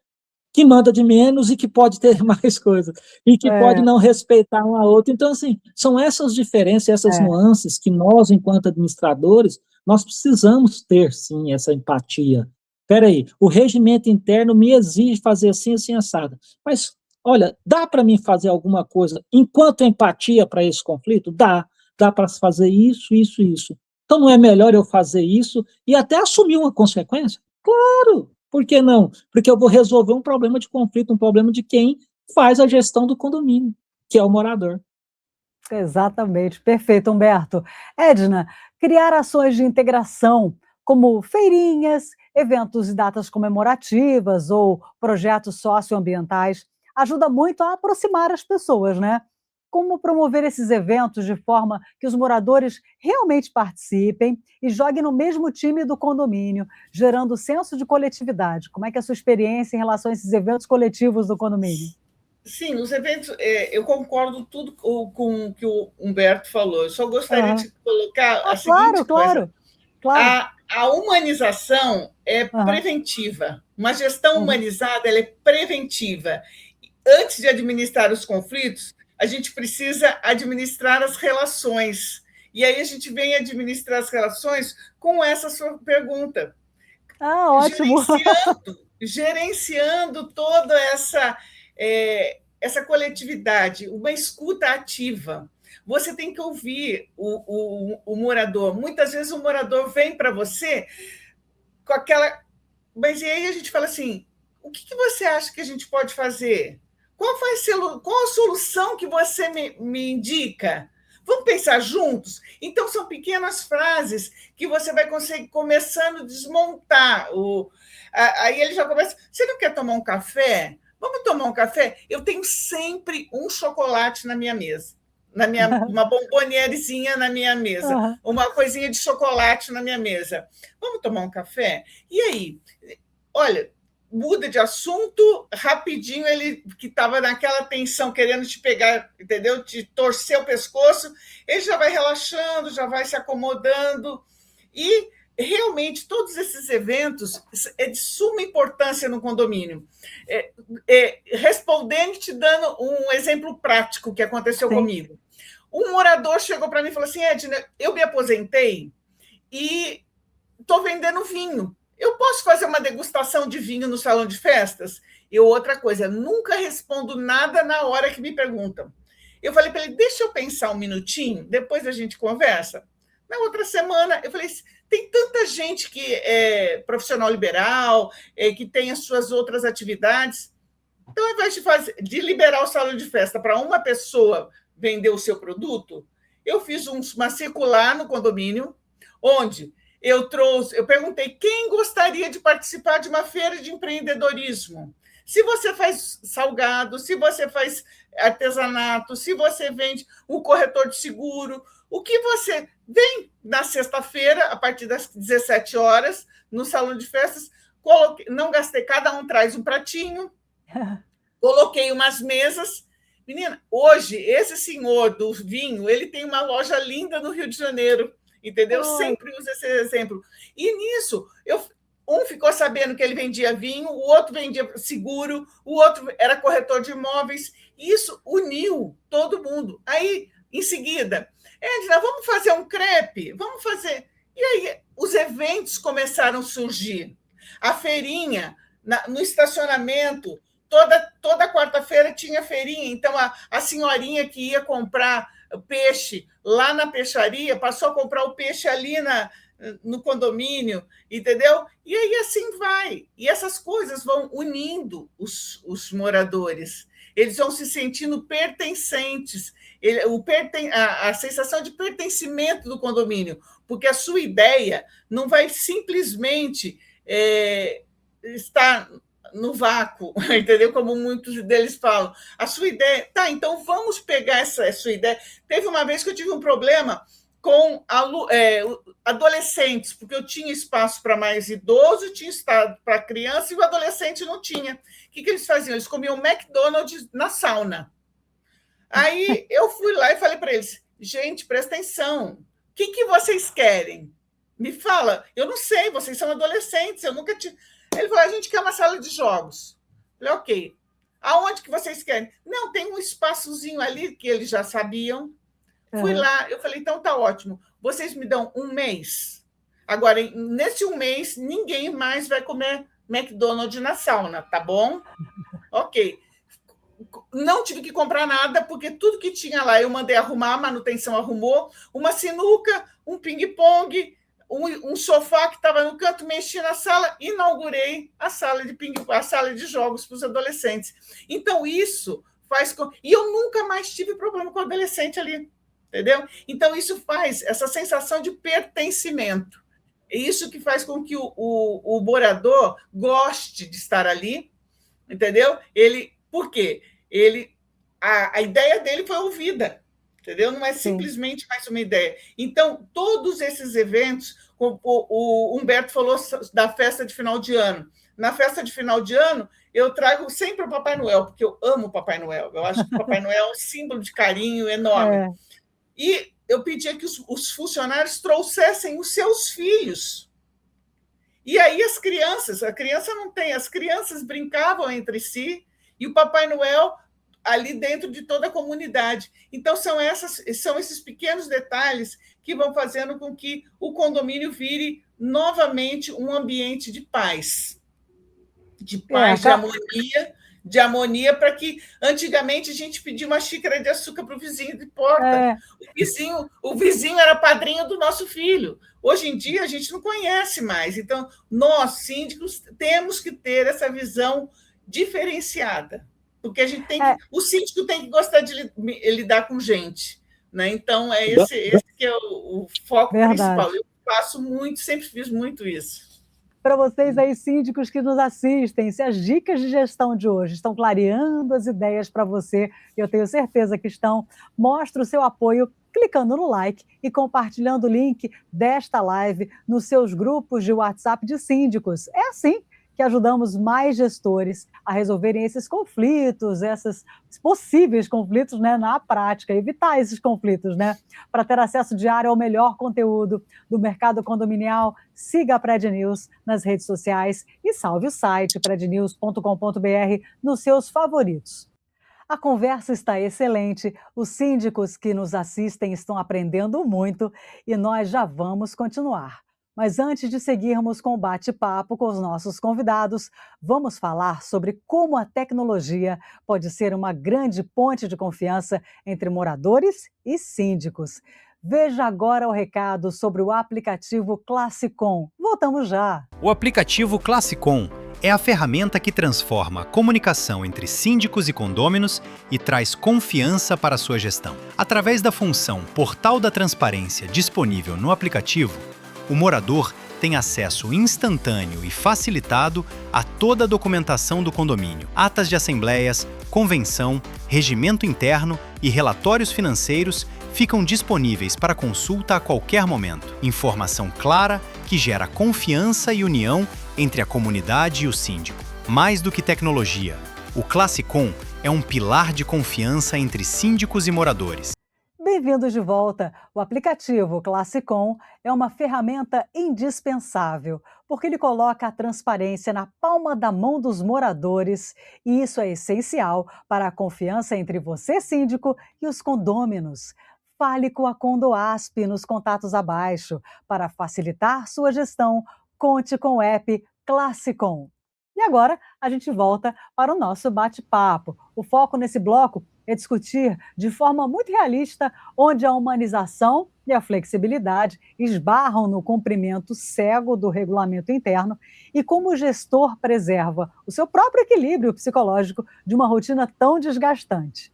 que manda de menos e que pode ter mais coisas, e que pode É, não respeitar um ao outro. Então, assim, são essas diferenças, essas é. nuances que nós, enquanto administradores, nós precisamos ter, sim, essa empatia. Espera aí, o regimento interno me exige fazer assim, assim, assado. Mas, olha, dá para mim fazer alguma coisa enquanto empatia para esse conflito? Dá para fazer isso, isso, isso. Então, não é melhor eu fazer isso e até assumir uma consequência? Claro, por que não? Porque eu vou resolver um problema de conflito, um problema de quem faz a gestão do condomínio, que é o morador. Exatamente, perfeito, Humberto. Edna, criar ações de integração, como feirinhas, eventos e datas comemorativas ou projetos socioambientais, ajuda muito a aproximar as pessoas, né? Como promover esses eventos de forma que os moradores realmente participem e joguem no mesmo time do condomínio, gerando senso de coletividade? Como é que é a sua experiência em relação a esses eventos coletivos do condomínio? Sim, os eventos, eu concordo tudo com o que o Humberto falou. Eu só gostaria Aham. de colocar a Ah, seguinte claro, coisa: claro, claro. a humanização é Aham, preventiva. Uma gestão uhum. humanizada ela é preventiva. Antes de administrar os conflitos, a gente precisa administrar as relações. E aí a gente vem administrar as relações com essa sua pergunta, Ah, ótimo. gerenciando toda essa coletividade, uma escuta ativa. Você tem que ouvir o morador. Muitas vezes o morador vem para você com aquela. Mas e aí a gente fala assim: o que você acha que a gente pode fazer? Qual a solução que você me indica? Vamos pensar juntos? Então, são pequenas frases que você vai conseguir começando a desmontar. Aí ele já começa. Você não quer tomar um café? Vamos tomar um café? Eu tenho sempre um chocolate na minha mesa. Uma bombonierezinha na minha mesa, Aham. uma coisinha de chocolate na minha mesa. Vamos tomar um café? E aí? Olha, muda de assunto rapidinho, ele que estava naquela tensão, querendo te pegar, entendeu? Te torcer o pescoço, ele já vai relaxando, já vai se acomodando. E realmente todos esses eventos é de suma importância no condomínio. Respondendo, te dando um exemplo prático que aconteceu Sim. comigo. Um morador chegou para mim e falou assim: Edna, eu me aposentei e estou vendendo vinho. Eu posso fazer uma degustação de vinho no salão de festas? E outra coisa, nunca respondo nada na hora que me perguntam. Eu falei para ele: deixa eu pensar um minutinho, depois a gente conversa. Na outra semana, eu falei: tem tanta gente que é profissional liberal, que tem as suas outras atividades. Então, ao invés de liberar o salão de festa para uma pessoa vender o seu produto, eu fiz uma circular no condomínio, onde eu perguntei quem gostaria de participar de uma feira de empreendedorismo. Se você faz salgado, se você faz artesanato, se você vende um corretor de seguro, o que você vem na sexta-feira, a partir das 17 horas, no salão de festas, não gastei, cada um traz um pratinho, coloquei umas mesas. Menina, hoje, esse senhor do vinho, ele tem uma loja linda no Rio de Janeiro, entendeu? Ai, Sempre uso esse exemplo. E nisso, um ficou sabendo que ele vendia vinho, o outro vendia seguro, o outro era corretor de imóveis. Isso uniu todo mundo. Aí, em seguida, Edna, vamos fazer um crepe? Vamos fazer. E aí, os eventos começaram a surgir. A feirinha, no estacionamento, toda quarta-feira tinha feirinha. Então, a senhorinha que ia comprar peixe lá na peixaria passou a comprar o peixe ali no condomínio, entendeu? E aí assim vai. E essas coisas vão unindo os moradores. Eles vão se sentindo pertencentes. A sensação de pertencimento do condomínio, porque a sua ideia não vai simplesmente estar no vácuo, entendeu? Como muitos deles falam. A sua ideia, tá, então vamos pegar essa sua ideia. Teve uma vez que eu tive um problema com adolescentes, porque eu tinha espaço para mais idoso, tinha espaço para criança e o adolescente não tinha. O que eles faziam? Eles comiam McDonald's na sauna. Aí eu fui lá e falei para eles, gente, presta atenção, o que vocês querem? Me fala, eu não sei, vocês são adolescentes, eu nunca tive... Ele falou, a gente quer uma sala de jogos. Eu falei, ok. Aonde que vocês querem? Não, tem um espaçozinho ali que eles já sabiam. Fui lá, eu falei, então tá ótimo. Vocês me dão um mês. Agora, nesse um mês, ninguém mais vai comer McDonald's na sauna, tá bom? Ok. Não tive que comprar nada, porque tudo que tinha lá eu mandei arrumar, a manutenção arrumou, uma sinuca, um ping-pong, um sofá que estava no canto, mexi na sala, inaugurei a sala de jogos para os adolescentes. Então, isso faz com... E eu nunca mais tive problema com o adolescente ali, entendeu? Então, isso faz essa sensação de pertencimento. É isso que faz com que o morador goste de estar ali, entendeu? Por quê? A ideia dele foi ouvida, entendeu? Não é simplesmente mais uma ideia. Então, todos esses eventos, o Humberto falou da festa de final de ano. Na festa de final de ano, eu trago sempre o Papai Noel, porque eu amo o Papai Noel. Eu acho que o Papai Noel é um símbolo de carinho enorme. E eu pedia que os funcionários trouxessem os seus filhos. E aí a criança não tem, as crianças brincavam entre si e o Papai Noel ali dentro de toda a comunidade. Então, são esses pequenos detalhes que vão fazendo com que o condomínio vire novamente um ambiente de paz, de harmonia, para que antigamente a gente pedia uma xícara de açúcar para o vizinho de porta. O vizinho era padrinho do nosso filho. Hoje em dia, a gente não conhece mais. Então, nós, síndicos, temos que ter essa visão diferenciada. Porque a gente o síndico tem que gostar de lidar com gente, né? Então, esse que é o foco principal. Eu faço muito, sempre fiz muito isso. Para vocês aí, síndicos que nos assistem, se as dicas de gestão de hoje estão clareando as ideias para você, eu tenho certeza que estão, mostre o seu apoio clicando no like e compartilhando o link desta live nos seus grupos de WhatsApp de síndicos. É assim que ajudamos mais gestores a resolverem esses conflitos, esses possíveis conflitos, né, na prática, evitar esses conflitos, né? Para ter acesso diário ao melhor conteúdo do mercado condominial, siga a Prédio News nas redes sociais e salve o site prednews.com.br nos seus favoritos. A conversa está excelente, os síndicos que nos assistem estão aprendendo muito e nós já vamos continuar. Mas antes de seguirmos com o bate-papo com os nossos convidados, vamos falar sobre como a tecnologia pode ser uma grande ponte de confiança entre moradores e síndicos. Veja agora o recado sobre o aplicativo Classicom. Voltamos já! O aplicativo Classicom é a ferramenta que transforma a comunicação entre síndicos e condôminos e traz confiança para a sua gestão. Através da função Portal da Transparência disponível no aplicativo, o morador tem acesso instantâneo e facilitado a toda a documentação do condomínio, atas de assembleias, convenção, regimento interno e relatórios financeiros ficam disponíveis para consulta a qualquer momento. Informação clara que gera confiança e união entre a comunidade e o síndico. Mais do que tecnologia, o Classicom é um pilar de confiança entre síndicos e moradores. Bem-vindos de volta! O aplicativo Classicom é uma ferramenta indispensável, porque ele coloca a transparência na palma da mão dos moradores e isso é essencial para a confiança entre você, síndico, e os condôminos. Fale com a Condoasp nos contatos abaixo. Para facilitar sua gestão, conte com o app Classicom. E agora a gente volta para o nosso bate-papo. O foco nesse bloco é discutir de forma muito realista onde a humanização e a flexibilidade esbarram no cumprimento cego do regulamento interno e como o gestor preserva o seu próprio equilíbrio psicológico de uma rotina tão desgastante.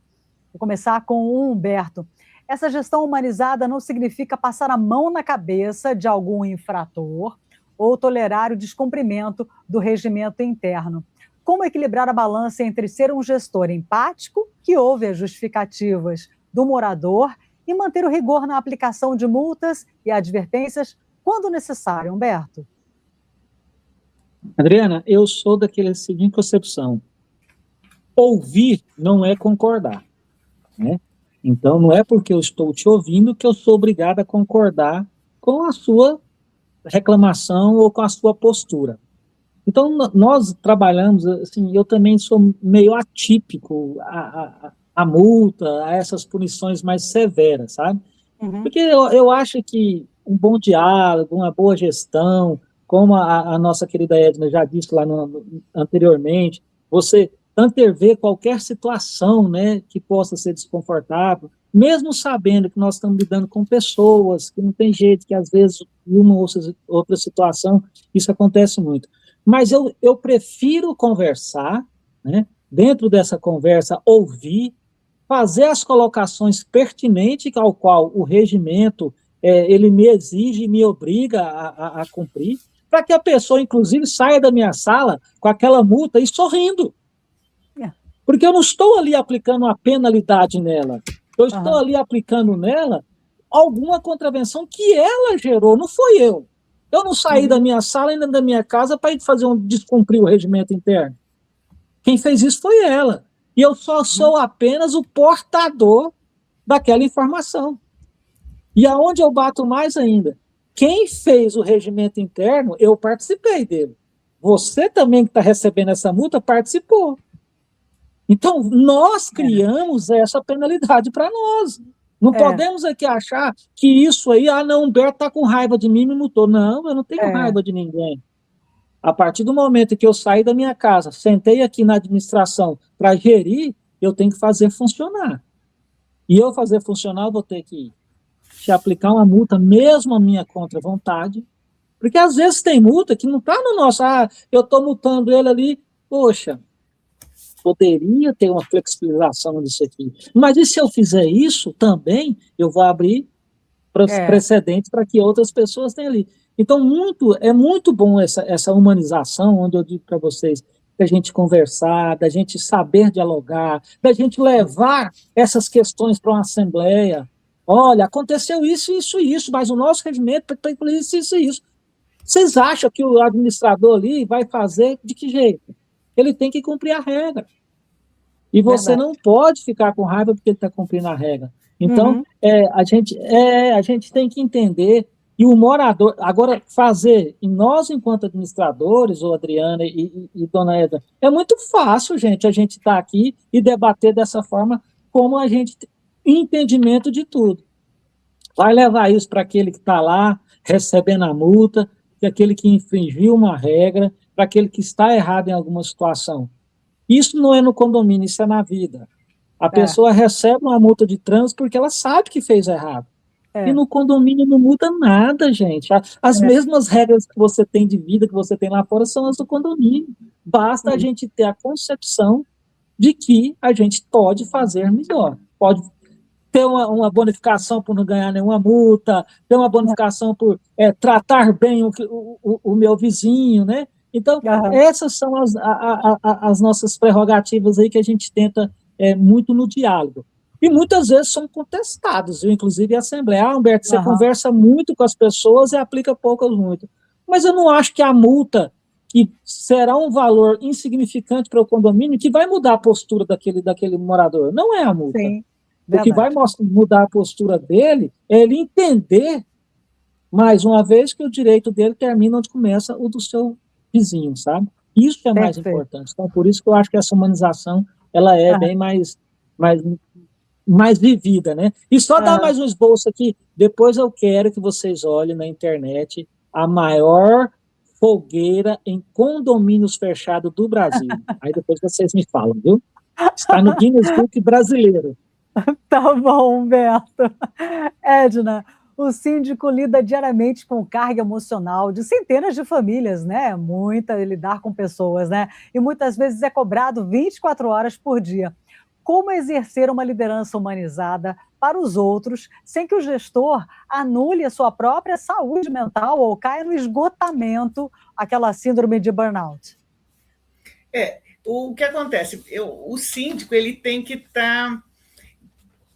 Vou começar com o Humberto. Essa gestão humanizada não significa passar a mão na cabeça de algum infrator ou tolerar o descumprimento do regimento interno. Como equilibrar a balança entre ser um gestor empático, que ouve as justificativas do morador, e manter o rigor na aplicação de multas e advertências quando necessário, Humberto? Adriana, eu sou daquela seguinte concepção: ouvir não é concordar, né? Então, não é porque eu estou te ouvindo que eu sou obrigado a concordar com a sua reclamação ou com a sua postura. Então, nós trabalhamos, assim, eu também sou meio atípico a multa, a essas punições mais severas, sabe? Porque eu acho que um bom diálogo, uma boa gestão, como a nossa querida Edna já disse lá anteriormente, você antever qualquer situação, né, que possa ser desconfortável, mesmo sabendo que nós estamos lidando com pessoas, que não tem jeito, que às vezes, em uma ou outra situação, isso acontece muito. Mas eu prefiro conversar, né, dentro dessa conversa, ouvir, fazer as colocações pertinentes ao qual o regimento ele me exige e me obriga a cumprir, para que a pessoa, inclusive, saia da minha sala com aquela multa e sorrindo. Porque eu não estou ali aplicando uma penalidade nela, eu estou ali aplicando nela alguma contravenção que ela gerou, não foi eu. Eu não saí da minha sala e nem da minha casa para ir fazer descumprir o regimento interno. Quem fez isso foi ela. E eu só sou apenas o portador daquela informação. E aonde eu bato mais ainda, quem fez o regimento interno, eu participei dele. Você também que está recebendo essa multa participou. Então, nós criamos essa penalidade para nós. Não podemos aqui achar que isso aí, não, Humberto está com raiva de mim e me multou. Não, eu não tenho raiva de ninguém. A partir do momento que eu saí da minha casa, sentei aqui na administração para gerir, eu tenho que fazer funcionar. E eu fazer funcionar, eu vou ter que te aplicar uma multa, mesmo a minha contra vontade, porque às vezes tem multa que não está no nosso, eu estou multando ele ali, poxa, poderia ter uma flexibilização disso aqui. Mas e se eu fizer isso também, eu vou abrir precedentes para que outras pessoas tenham ali. Então, é muito bom essa humanização, onde eu digo para vocês da gente conversar, da gente saber dialogar, da gente levar essas questões para uma assembleia. Olha, aconteceu isso, isso, isso, mas o nosso regimento tem isso, isso, isso. Vocês acham que o administrador ali vai fazer de que jeito? Ele tem que cumprir a regra. E você não pode ficar com raiva porque ele está cumprindo a regra. Então, a gente tem que entender, e o morador, agora fazer, e nós enquanto administradores, ou Adriana e Dona Edna, é muito fácil, gente, a gente estar aqui e debater dessa forma, como a gente tem entendimento de tudo. Vai levar isso para aquele que está lá, recebendo a multa, para aquele que infringiu uma regra, para aquele que está errado em alguma situação. Isso não é no condomínio, isso é na vida. A pessoa recebe uma multa de trânsito porque ela sabe que fez errado. E no condomínio não muda nada, gente. As mesmas regras que você tem de vida, que você tem lá fora, são as do condomínio. Basta a gente ter a concepção de que a gente pode fazer melhor. Pode ter uma bonificação por não ganhar nenhuma multa, ter uma bonificação por tratar bem o meu vizinho, né? Então, essas são as nossas prerrogativas aí que a gente tenta muito no diálogo. E muitas vezes são contestados, inclusive a Assembleia. Humberto, você conversa muito com as pessoas e aplica poucas multas. Mas eu não acho que a multa, que será um valor insignificante para o condomínio, que vai mudar a postura daquele morador. Não é a multa. Sim, o que vai mudar a postura dele é ele entender, mais uma vez, que o direito dele termina onde começa o do seu vizinho, sabe? Isso é mais importante. Então, por isso que eu acho que essa humanização, ela é bem mais vivida, né? E só dar mais um esboço aqui, depois eu quero que vocês olhem na internet a maior fogueira em condomínios fechados do Brasil. Aí depois vocês me falam, viu? Está no Guinness Book brasileiro. Tá bom, Humberto. Edna, o síndico lida diariamente com carga emocional de centenas de famílias, né? Lidar com pessoas, né? E muitas vezes é cobrado 24 horas por dia. Como exercer uma liderança humanizada para os outros sem que o gestor anule a sua própria saúde mental ou caia no esgotamento, aquela síndrome de burnout? O que acontece? O síndico ele tem que estar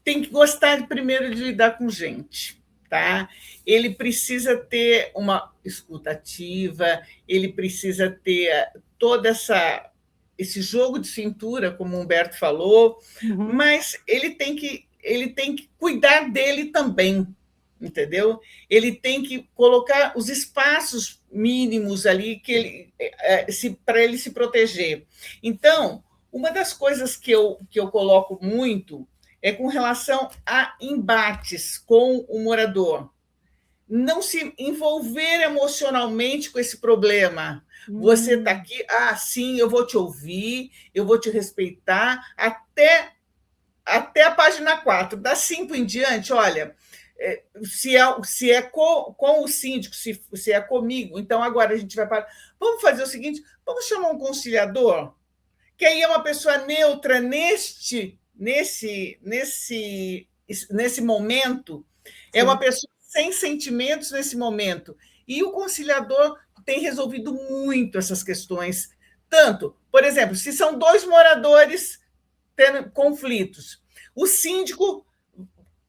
tem que gostar primeiro de lidar com gente, tá? Ele precisa ter uma escuta ativa, ele precisa ter toda esse jogo de cintura, como o Humberto falou, mas ele tem que cuidar dele também, entendeu? Ele tem que colocar os espaços mínimos ali para ele se proteger. Então, uma das coisas que eu coloco muito é com relação a embates com o morador. Não se envolver emocionalmente com esse problema. Você está aqui, sim, eu vou te ouvir, eu vou te respeitar, até a página 4. Da 5 em diante, olha, se é com o síndico, se é comigo, então agora a gente vai para... Vamos fazer o seguinte, vamos chamar um conciliador, que aí é uma pessoa neutra nesse momento, é uma pessoa sem sentimentos nesse momento. E o conciliador tem resolvido muito essas questões. Tanto, por exemplo, se são 2 moradores tendo conflitos, o síndico,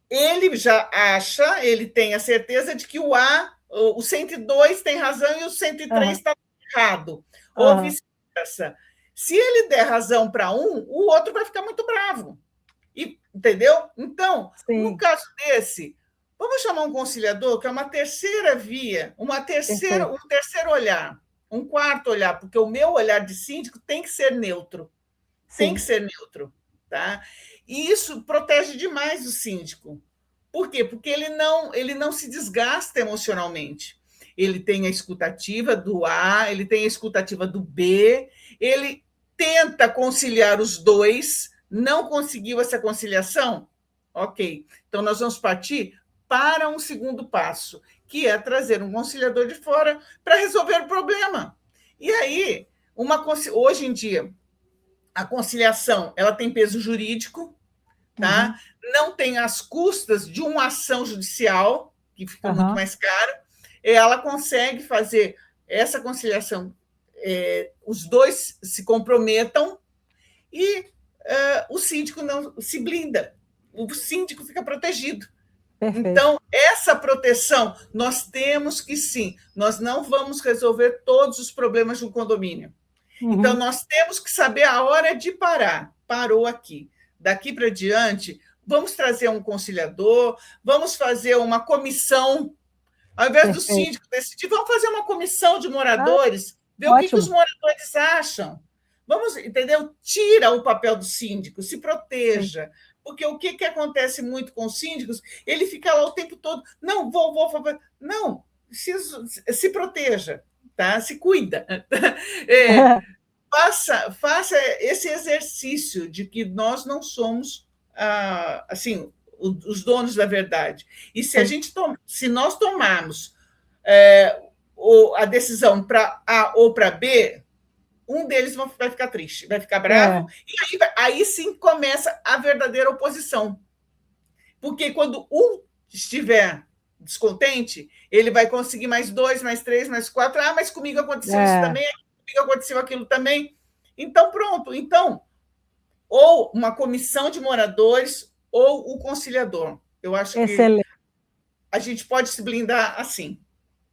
ele já acha, ele tem a certeza de que o 102 tem razão e o 103 está errado, ou vice-versa. Se ele der razão para um, o outro vai ficar muito bravo. Entendeu? Então, no caso desse, vamos chamar um conciliador, que é uma terceira via, um terceiro olhar, um quarto olhar, porque o meu olhar de síndico tem que ser neutro. Tem que ser neutro. Tá? E isso protege demais o síndico. Por quê? Porque ele não se desgasta emocionalmente. Ele tem a escutativa do A, ele tem a escutativa do B, ele tenta conciliar os dois, não conseguiu essa conciliação? Ok. Então, nós vamos partir para um segundo passo, que é trazer um conciliador de fora para resolver o problema. E aí, hoje em dia, a conciliação ela tem peso jurídico, tá? Não tem as custas de uma ação judicial, que fica muito mais caro. Ela consegue fazer essa conciliação, os dois se comprometam e o síndico não se blinda, o síndico fica protegido. Perfeito. Então, essa proteção, nós temos que sim, nós não vamos resolver todos os problemas de um condomínio. Então, nós temos que saber a hora de parar. Parou aqui. Daqui para diante, vamos trazer um conciliador, vamos fazer uma comissão. Ao invés do síndico decidir, vamos fazer uma comissão de moradores, ver o que os moradores acham. Vamos, entendeu? Tira o papel do síndico, se proteja. Porque o que acontece muito com os síndicos? Ele fica lá o tempo todo. Não, vou. Não, se proteja. Tá? Se cuida. Faça esse exercício de que nós não somos assim, os donos da verdade. E se nós tomarmos a decisão para A ou para B, um deles vai ficar triste, vai ficar bravo, e aí sim começa a verdadeira oposição. Porque quando um estiver descontente, ele vai conseguir mais 2, mais 3, mais 4. Mas comigo aconteceu isso também, comigo aconteceu aquilo também. Então, pronto. Então, ou uma comissão de moradores ou o conciliador. Eu acho que a gente pode se blindar assim.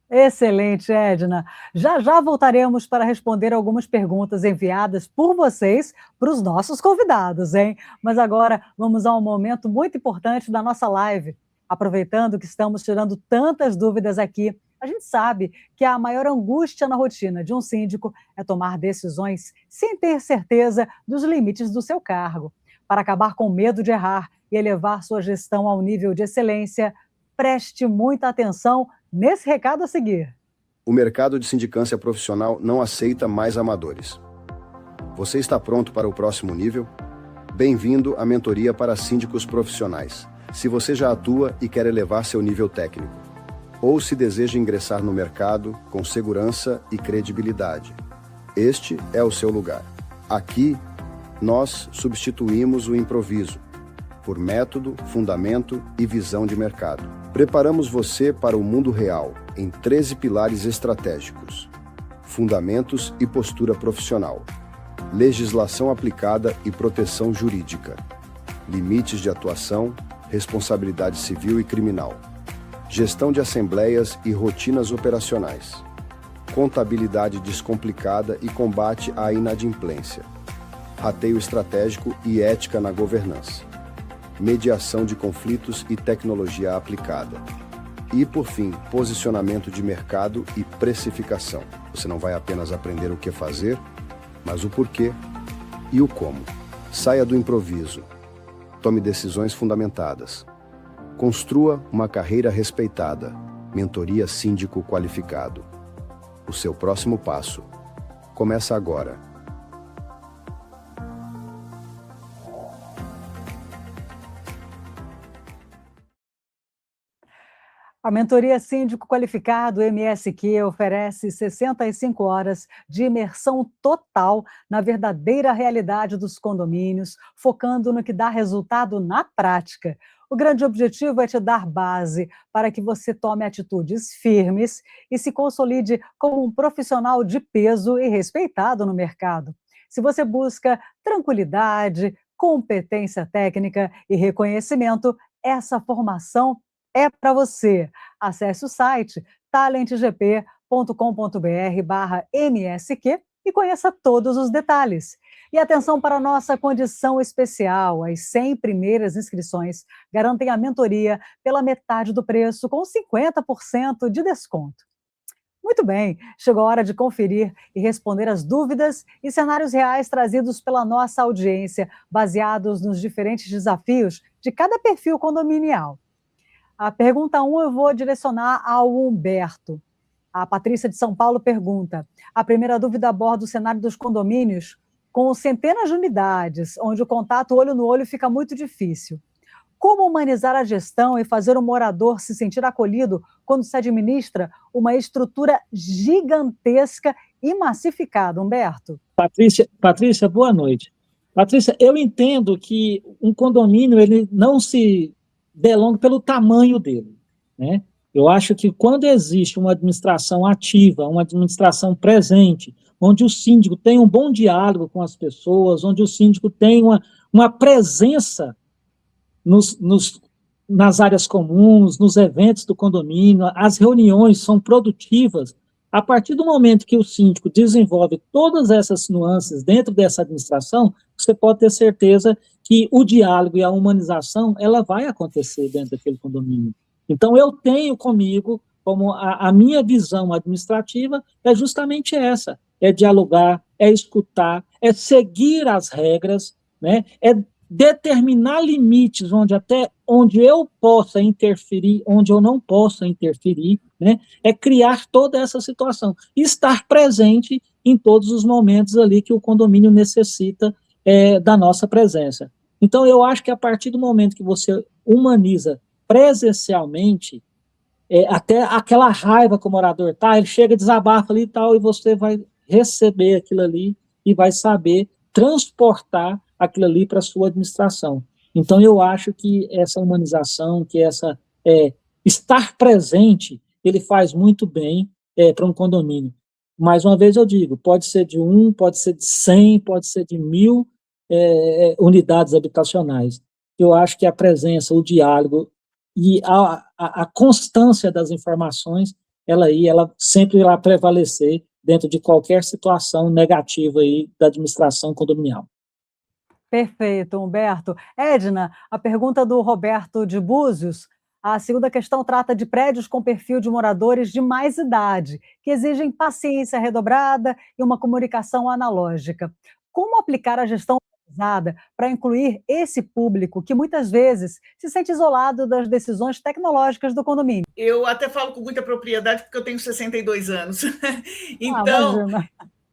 Excelente, Edna. Já já voltaremos para responder algumas perguntas enviadas por vocês para os nossos convidados, hein? Mas agora vamos a um momento muito importante da nossa live. Aproveitando que estamos tirando tantas dúvidas aqui, a gente sabe que a maior angústia na rotina de um síndico é tomar decisões sem ter certeza dos limites do seu cargo. Para acabar com o medo de errar e elevar sua gestão ao nível de excelência, preste muita atenção nesse recado a seguir. O mercado de sindicância profissional não aceita mais amadores. Você está pronto para o próximo nível? Bem-vindo à mentoria para síndicos profissionais. Se você já atua e quer elevar seu nível técnico, ou se deseja ingressar no mercado com segurança e credibilidade, este é o seu lugar. Aqui, nós substituímos o improviso por método, fundamento e visão de mercado. Preparamos você para o mundo real em 13 pilares estratégicos: fundamentos e postura profissional, legislação aplicada e proteção jurídica, limites de atuação, responsabilidade civil e criminal, gestão de assembleias e rotinas operacionais, contabilidade descomplicada e combate à inadimplência, rateio estratégico e ética na governança, mediação de conflitos e tecnologia aplicada. E, por fim, posicionamento de mercado e precificação. Você não vai apenas aprender o que fazer, mas o porquê e o como. Saia do improviso. Tome decisões fundamentadas. Construa uma carreira respeitada. Mentoria Síndico Qualificado. O seu próximo passo começa agora. A Mentoria Síndico Qualificado, MSQ, oferece 65 horas de imersão total na verdadeira realidade dos condomínios, focando no que dá resultado na prática. O grande objetivo é te dar base para que você tome atitudes firmes e se consolide como um profissional de peso e respeitado no mercado. Se você busca tranquilidade, competência técnica e reconhecimento, essa formação é para você. Acesse o site talentgp.com.br/MSQ e conheça todos os detalhes. E atenção para a nossa condição especial: as 100 primeiras inscrições garantem a mentoria pela metade do preço, com 50% de desconto. Muito bem, chegou a hora de conferir e responder as dúvidas e cenários reais trazidos pela nossa audiência, baseados nos diferentes desafios de cada perfil condominial. A pergunta 1 eu vou direcionar ao Humberto. A Patrícia de São Paulo pergunta: a primeira dúvida aborda o cenário dos condomínios com centenas de unidades, onde o contato olho no olho fica muito difícil. Como humanizar a gestão e fazer o morador se sentir acolhido quando se administra uma estrutura gigantesca e massificada, Humberto? Patrícia, boa noite. Patrícia, eu entendo que um condomínio ele não se delonga pelo tamanho dele, né? Eu acho que quando existe uma administração ativa, uma administração presente, onde o síndico tem um bom diálogo com as pessoas, onde o síndico tem uma presença nas áreas comuns, nos eventos do condomínio, as reuniões são produtivas. A partir do momento que o síndico desenvolve todas essas nuances dentro dessa administração, você pode ter certeza que o diálogo e a humanização, ela vai acontecer dentro daquele condomínio. Então, eu tenho comigo, como a minha visão administrativa, é justamente essa, é dialogar, é escutar, é seguir as regras, né? É determinar limites onde eu possa interferir, onde eu não possa interferir, né? É criar toda essa situação, e estar presente em todos os momentos ali que o condomínio necessita da nossa presença. Então, eu acho que a partir do momento que você humaniza presencialmente, até aquela raiva que o morador está, ele chega, desabafa ali e tal, e você vai receber aquilo ali e vai saber transportar aquilo ali para a sua administração. Então, eu acho que essa humanização, que estar presente, ele faz muito bem para um condomínio. Mais uma vez eu digo, pode ser de 1, pode ser de 100, pode ser de 1000 unidades habitacionais. Eu acho que a presença, o diálogo e a constância das informações, ela sempre irá prevalecer dentro de qualquer situação negativa aí da administração condominial. Perfeito, Humberto. Edna, a pergunta do Roberto de Búzios. A segunda questão trata de prédios com perfil de moradores de mais idade, que exigem paciência redobrada e uma comunicação analógica. Como aplicar a gestão organizada para incluir esse público que muitas vezes se sente isolado das decisões tecnológicas do condomínio? Eu até falo com muita propriedade porque eu tenho 62 anos. Então,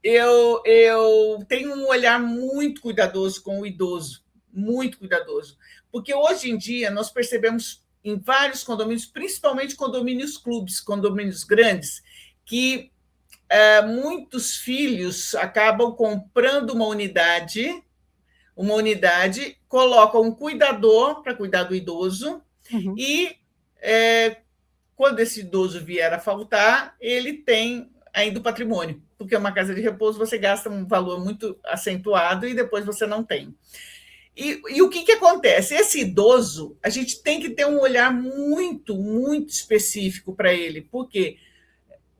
eu tenho um olhar muito cuidadoso com o idoso, muito cuidadoso. Porque hoje em dia nós percebemos em vários condomínios, principalmente condomínios clubes, condomínios grandes, que muitos filhos acabam comprando uma unidade, colocam um cuidador para cuidar do idoso, e quando esse idoso vier a faltar, ele tem ainda o patrimônio, porque uma casa de repouso você gasta um valor muito acentuado e depois você não tem. E o que acontece? Esse idoso, a gente tem que ter um olhar muito, muito específico para ele. Por quê?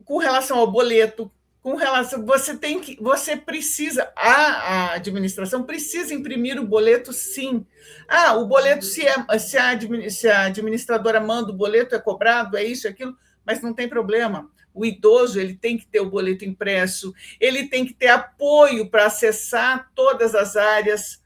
Com relação ao boleto, com relação, você precisa, a administração precisa imprimir o boleto, sim. O boleto, se a administradora manda o boleto, é cobrado, é isso, é aquilo, mas não tem problema. O idoso, ele tem que ter o boleto impresso, ele tem que ter apoio para acessar todas as áreas,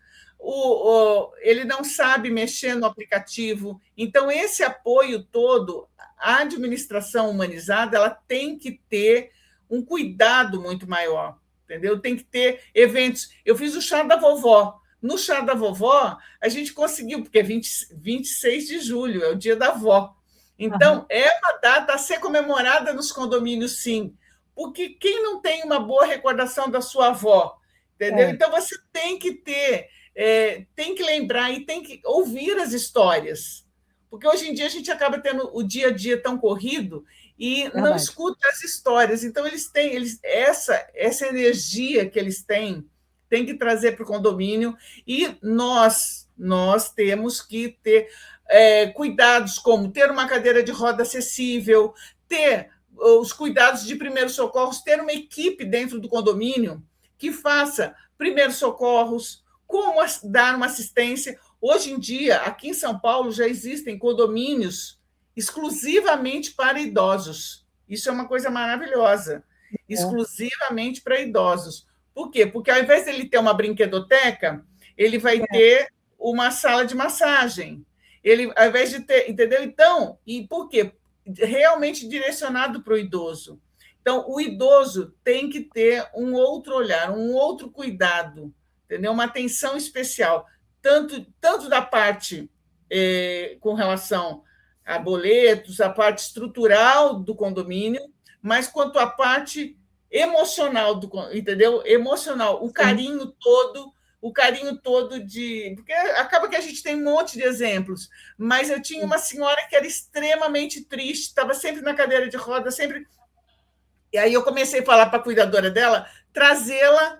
ele não sabe mexer no aplicativo, então esse apoio todo, a administração humanizada, ela tem que ter um cuidado muito maior, entendeu? Tem que ter eventos. Eu fiz o chá da vovó. No chá da vovó, a gente conseguiu, porque é 26 de julho, é o dia da avó. Então, é uma data a ser comemorada nos condomínios, sim, porque quem não tem uma boa recordação da sua avó, entendeu? Então, você tem que ter, tem que lembrar e tem que ouvir as histórias, porque hoje em dia a gente acaba tendo o dia a dia tão corrido e não escuta as histórias. Então, essa energia que eles têm, tem que trazer para o condomínio, e nós temos que ter cuidados, como ter uma cadeira de roda acessível, ter os cuidados de primeiros socorros, ter uma equipe dentro do condomínio que faça primeiros socorros, como dar uma assistência. Hoje em dia, aqui em São Paulo, já existem condomínios exclusivamente para idosos. Isso é uma coisa maravilhosa. Exclusivamente para idosos. Por quê? Porque, ao invés de ele ter uma brinquedoteca, ele vai ter uma sala de massagem. Ele, ao invés de ter... Entendeu? Então, e por quê? Realmente direcionado para o idoso. Então, o idoso tem que ter um outro olhar, um outro cuidado, entendeu? Uma atenção especial, tanto da parte com relação a boletos, a parte estrutural do condomínio, mas quanto à parte emocional, entendeu? Emocional, o carinho todo, porque acaba que a gente tem um monte de exemplos, mas eu tinha uma senhora que era extremamente triste, estava sempre na cadeira de roda, sempre... E aí eu comecei a falar para a cuidadora dela, trazê-la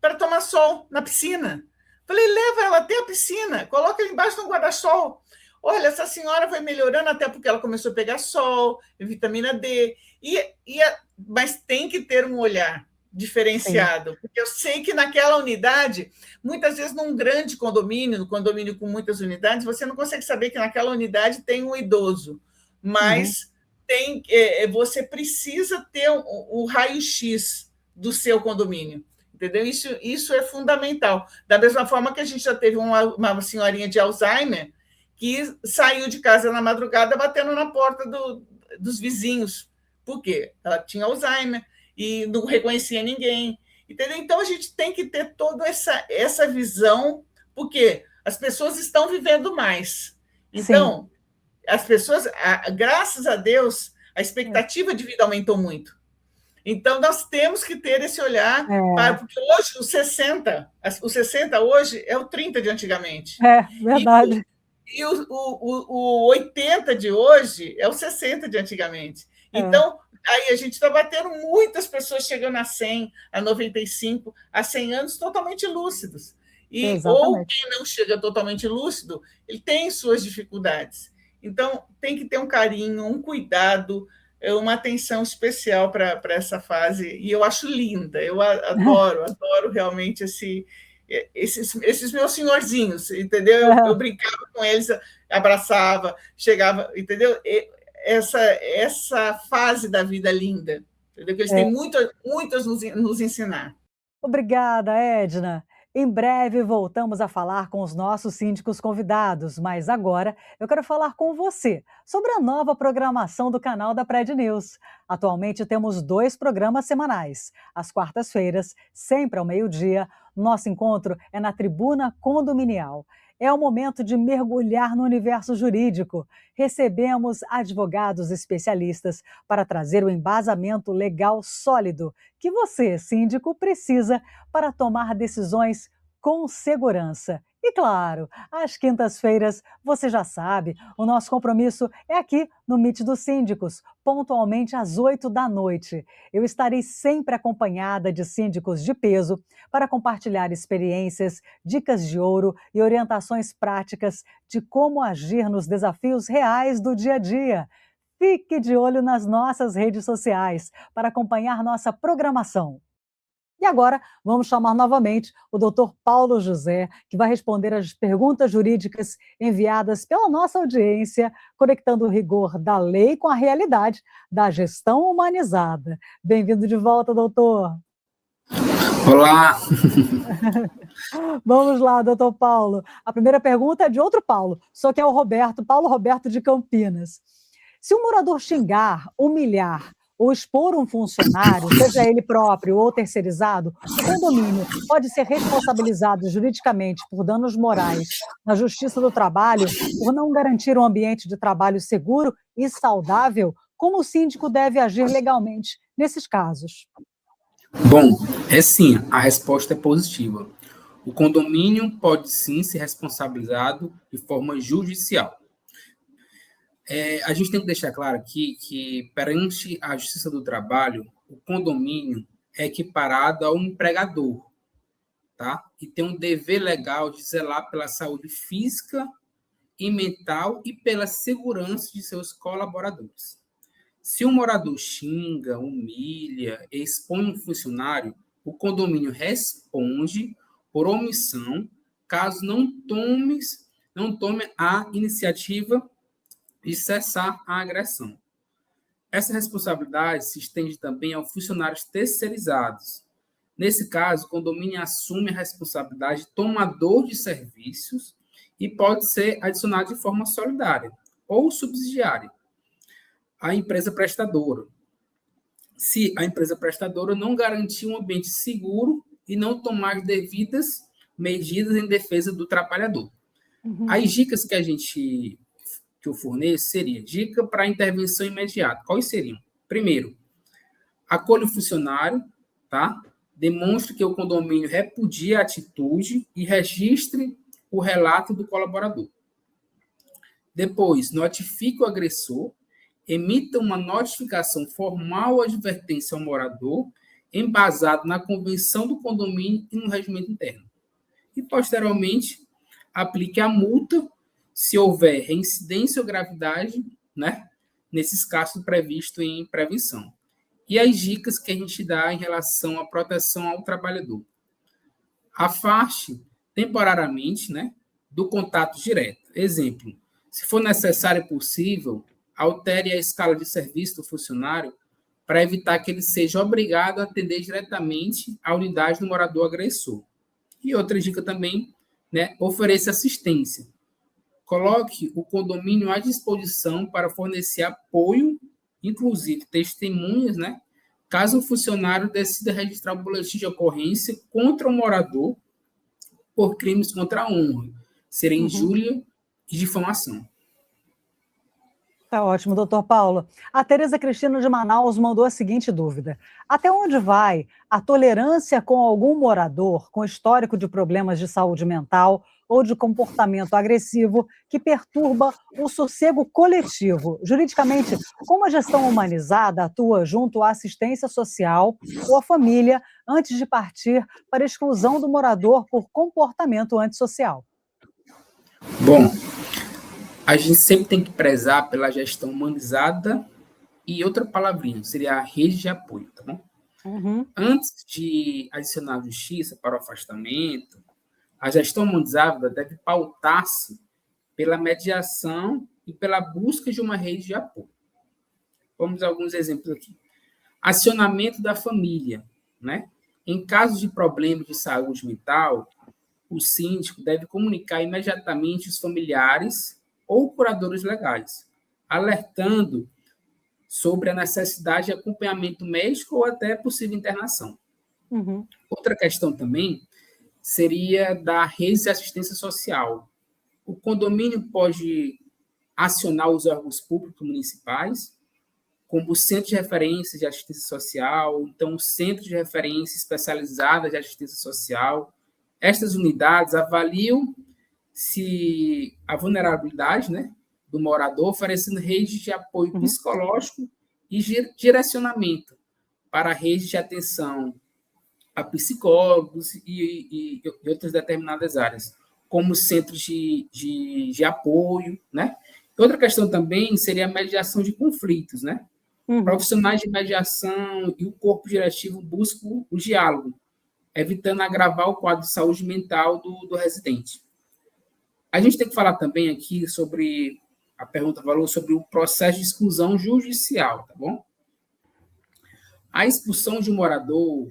para tomar sol na piscina. Falei, leva ela até a piscina, coloca ela embaixo de um guarda-sol. Olha, essa senhora foi melhorando, até porque ela começou a pegar sol, vitamina D, mas tem que ter um olhar diferenciado, porque eu sei que naquela unidade, muitas vezes num grande condomínio, no condomínio com muitas unidades, você não consegue saber que naquela unidade tem um idoso, mas você precisa ter o raio-x do seu condomínio. Entendeu? Isso é fundamental. Da mesma forma que a gente já teve uma senhorinha de Alzheimer que saiu de casa na madrugada batendo na porta dos vizinhos. Por quê? Ela tinha Alzheimer e não reconhecia ninguém. Entendeu? Então, a gente tem que ter toda essa visão, porque as pessoas estão vivendo mais. Então, as pessoas, graças a Deus, a expectativa de vida aumentou muito. Então, nós temos que ter esse olhar, porque hoje o 60 hoje é o 30 de antigamente. É, verdade. E o 80 de hoje é o 60 de antigamente. Então, aí a gente está batendo muitas pessoas chegando a 100, a 95, a 100 anos totalmente lúcidos. Ou quem não chega totalmente lúcido, ele tem suas dificuldades. Então, tem que ter um carinho, um cuidado, uma atenção especial para essa fase, e eu acho linda, eu adoro realmente esses meus senhorzinhos, entendeu? Eu brincava com eles, abraçava, chegava, entendeu? Essa fase da vida linda, entendeu? Que eles têm muitas nos ensinar. Obrigada, Edna. Em breve voltamos a falar com os nossos síndicos convidados, mas agora eu quero falar com você sobre a nova programação do canal da Pred News. Atualmente temos 2 programas semanais. Às quartas-feiras, sempre ao meio-dia, nosso encontro é na Tribuna Condominial. É o momento de mergulhar no universo jurídico. Recebemos advogados especialistas para trazer o embasamento legal sólido que você, síndico, precisa para tomar decisões com segurança E claro, às quintas-feiras, você já sabe, o nosso compromisso é aqui no Meet dos Síndicos, pontualmente às 8 da noite. Eu estarei sempre acompanhada de síndicos de peso para compartilhar experiências, dicas de ouro e orientações práticas de como agir nos desafios reais do dia a dia. Fique de olho nas nossas redes sociais para acompanhar nossa programação. E agora, vamos chamar novamente o Dr. Paulo José, que vai responder as perguntas jurídicas enviadas pela nossa audiência, conectando o rigor da lei com a realidade da gestão humanizada. Bem-vindo de volta, doutor. Olá! Vamos lá, doutor Paulo. A primeira pergunta é de outro Paulo, só que é o Roberto, Paulo Roberto de Campinas. Se um morador xingar, humilhar ou expor um funcionário, seja ele próprio ou terceirizado, o condomínio pode ser responsabilizado juridicamente por danos morais na Justiça do Trabalho por não garantir um ambiente de trabalho seguro e saudável? Como o síndico deve agir legalmente nesses casos? Bom, é sim, a resposta é positiva. O condomínio pode sim ser responsabilizado de forma judicial. A gente tem que deixar claro aqui que, perante a Justiça do Trabalho, o condomínio é equiparado ao empregador, tá? E tem um dever legal de zelar pela saúde física e mental e pela segurança de seus colaboradores. Se um morador xinga, humilha, expõe um funcionário, o condomínio responde por omissão, caso não tome a iniciativa de cessar a agressão. Essa responsabilidade se estende também aos funcionários terceirizados. Nesse caso, o condomínio assume a responsabilidade de tomador de serviços e pode ser adicionado de forma solidária ou subsidiária à empresa prestadora, se a empresa prestadora não garantir um ambiente seguro e não tomar as devidas medidas em defesa do trabalhador. As dicas que eu forneço seria dica para intervenção imediata. Quais seriam? Primeiro, acolha o funcionário, tá? Demonstre que o condomínio repudia a atitude e registre o relato do colaborador. Depois, notifique o agressor, emita uma notificação formal ou advertência ao morador, embasado na convenção do condomínio e no regimento interno. E, posteriormente, aplique a multa se houver reincidência ou gravidade, né, nesses casos previstos em prevenção. E as dicas que a gente dá em relação à proteção ao trabalhador. Afaste temporariamente, né, do contato direto. Exemplo, se for necessário e possível, altere a escala de serviço do funcionário para evitar que ele seja obrigado a atender diretamente a unidade do morador agressor. E outra dica também, né, ofereça assistência. Coloque o condomínio à disposição para fornecer apoio, inclusive testemunhas, né, caso o funcionário decida registrar um boletim de ocorrência contra o morador por crimes contra a honra, serem injúria e difamação. Tá ótimo, doutor Paulo. A Tereza Cristina de Manaus mandou a seguinte dúvida: até onde vai a tolerância com algum morador com histórico de problemas de saúde mental ou de comportamento agressivo que perturba o sossego coletivo? Juridicamente, como a gestão humanizada atua junto à assistência social ou à família antes de partir para a exclusão do morador por comportamento antissocial? Bom, a gente sempre tem que prezar pela gestão humanizada e outra palavrinha, seria a rede de apoio, tá bom? Antes de adicionar a justiça para o afastamento, a gestão humanizada deve pautar-se pela mediação e pela busca de uma rede de apoio. Vamos a alguns exemplos aqui. Acionamento da família, né? Em casos de problemas de saúde mental, o síndico deve comunicar imediatamente os familiares ou curadores legais, alertando sobre a necessidade de acompanhamento médico ou até possível internação. Outra questão também seria da rede de assistência social. O condomínio pode acionar os órgãos públicos municipais, como o Centro de Referência de Assistência Social, então o Centro de Referência Especializada de Assistência Social. Estas unidades avaliam se a vulnerabilidade, né, do morador, oferecendo redes de apoio psicológico e direcionamento para redes de atenção a psicólogos e outras determinadas áreas, como centros de apoio, né? Outra questão também seria a mediação de conflitos, né? Profissionais de mediação e o corpo diretivo buscam o diálogo, evitando agravar o quadro de saúde mental do residente. A gente tem que falar também aqui sobre, a pergunta falou sobre o processo de exclusão judicial, tá bom? A expulsão de um morador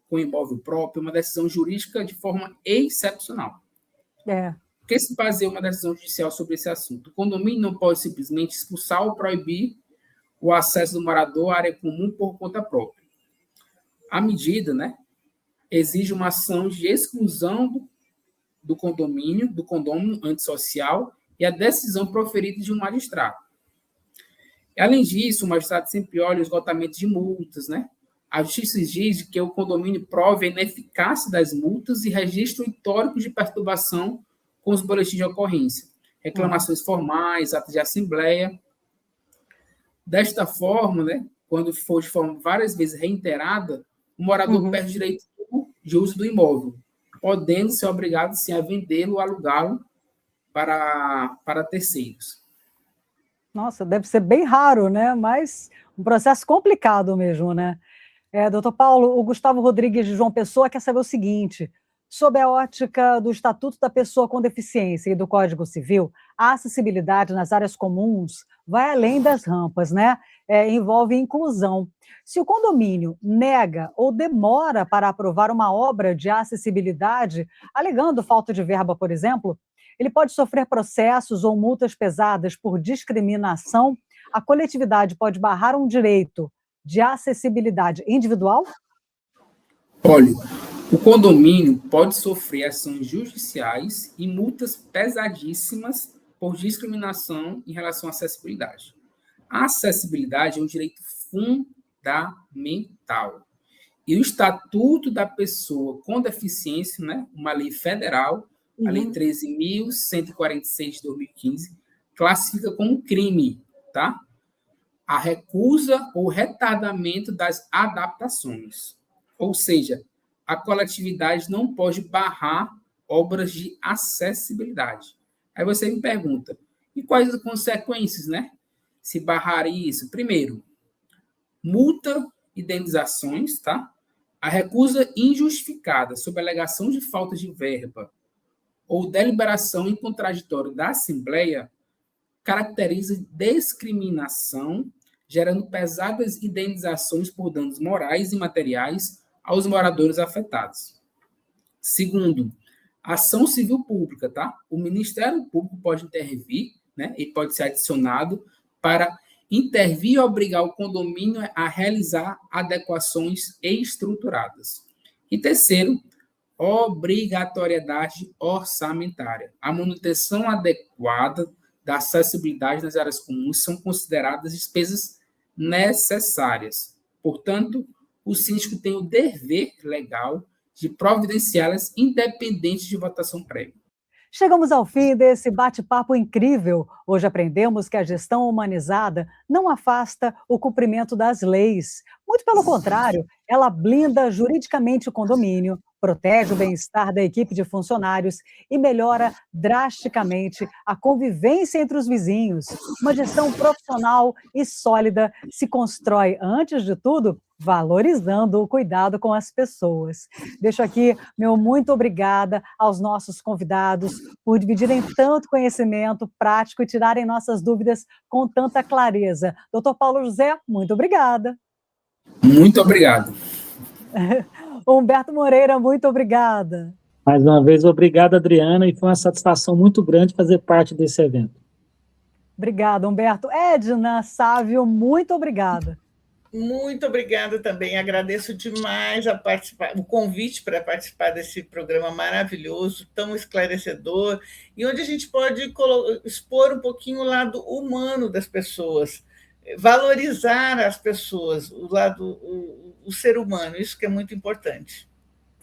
com imóvel próprio é uma decisão jurídica de forma excepcional. Por que se baseia uma decisão judicial sobre esse assunto? O condomínio não pode simplesmente expulsar ou proibir o acesso do morador à área comum por conta própria. A medida, né, exige uma ação de exclusão do condomínio antissocial e a decisão proferida de um magistrado. Além disso, o magistrado sempre olha o esgotamento de multas, né? A justiça exige que o condomínio prove a ineficácia das multas e registre o histórico de perturbação com os boletins de ocorrência, reclamações formais, atos de assembleia. Desta forma, né, quando for de forma várias vezes reiterada, o morador perde o direito de uso do imóvel, podendo ser obrigado, sim, a vendê-lo ou alugá-lo para terceiros. Nossa, deve ser bem raro, né? Mas um processo complicado mesmo, né? Doutor Paulo, o Gustavo Rodrigues de João Pessoa quer saber o seguinte: sob a ótica do Estatuto da Pessoa com Deficiência e do Código Civil, a acessibilidade nas áreas comuns vai além das rampas, né? Envolve inclusão. Se o condomínio nega ou demora para aprovar uma obra de acessibilidade, alegando falta de verba, por exemplo, ele pode sofrer processos ou multas pesadas por discriminação. A coletividade pode barrar um direito de acessibilidade individual? Olha, o condomínio pode sofrer ações judiciais e multas pesadíssimas por discriminação em relação à acessibilidade. A acessibilidade é um direito fundamental. E o Estatuto da Pessoa com Deficiência, né, uma lei federal, a Lei 13.146 de 2015, classifica como crime, tá? A recusa ou retardamento das adaptações. Ou seja, a coletividade não pode barrar obras de acessibilidade. Aí você me pergunta, e quais as consequências, né? Se barrar isso? Primeiro, multa, indenizações, tá? A recusa injustificada sob alegação de falta de verba ou deliberação em contraditório da Assembleia caracteriza discriminação, gerando pesadas indenizações por danos morais e materiais aos moradores afetados. Segundo, ação civil pública, tá? O Ministério Público pode intervir, né? E pode ser adicionado para intervir e obrigar o condomínio a realizar adequações estruturadas. E terceiro, obrigatoriedade orçamentária. A manutenção adequada da acessibilidade nas áreas comuns são consideradas despesas necessárias. Portanto, o síndico tem o dever legal de providenciá-las independente de votação prévia. Chegamos ao fim desse bate-papo incrível. Hoje aprendemos que a gestão humanizada não afasta o cumprimento das leis. Muito pelo contrário, ela blinda juridicamente o condomínio, protege o bem-estar da equipe de funcionários e melhora drasticamente a convivência entre os vizinhos. Uma gestão profissional e sólida se constrói, antes de tudo, valorizando o cuidado com as pessoas. Deixo aqui meu muito obrigada aos nossos convidados por dividirem tanto conhecimento prático e tirarem nossas dúvidas com tanta clareza. Doutor Paulo José, muito obrigada. Muito obrigado. Humberto Moreira, muito obrigada. Mais uma vez, obrigado, Adriana, e foi uma satisfação muito grande fazer parte desse evento. Obrigada, Humberto. Edna Sávio, muito obrigada. Muito obrigada também. Agradeço demais o convite para participar desse programa maravilhoso, tão esclarecedor, e onde a gente pode expor um pouquinho o lado humano das pessoas, valorizar as pessoas, o ser humano, isso que é muito importante.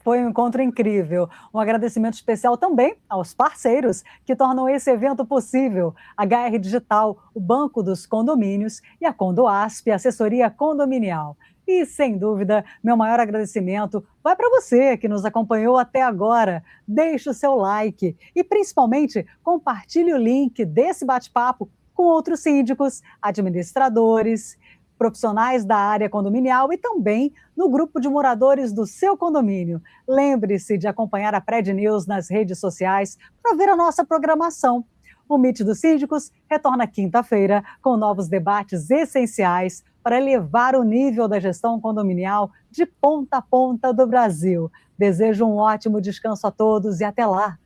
Foi um encontro incrível. Um agradecimento especial também aos parceiros que tornam esse evento possível. HR Digital, o Banco dos Condomínios e a Condoasp, Assessoria Condominial. E, sem dúvida, meu maior agradecimento vai para você que nos acompanhou até agora. Deixe o seu like e, principalmente, compartilhe o link desse bate-papo com outros síndicos, administradores, profissionais da área condominial e também no grupo de moradores do seu condomínio. Lembre-se de acompanhar a Pred News nas redes sociais para ver a nossa programação. O Meet dos Síndicos retorna quinta-feira com novos debates essenciais para elevar o nível da gestão condominial de ponta a ponta do Brasil. Desejo um ótimo descanso a todos e até lá!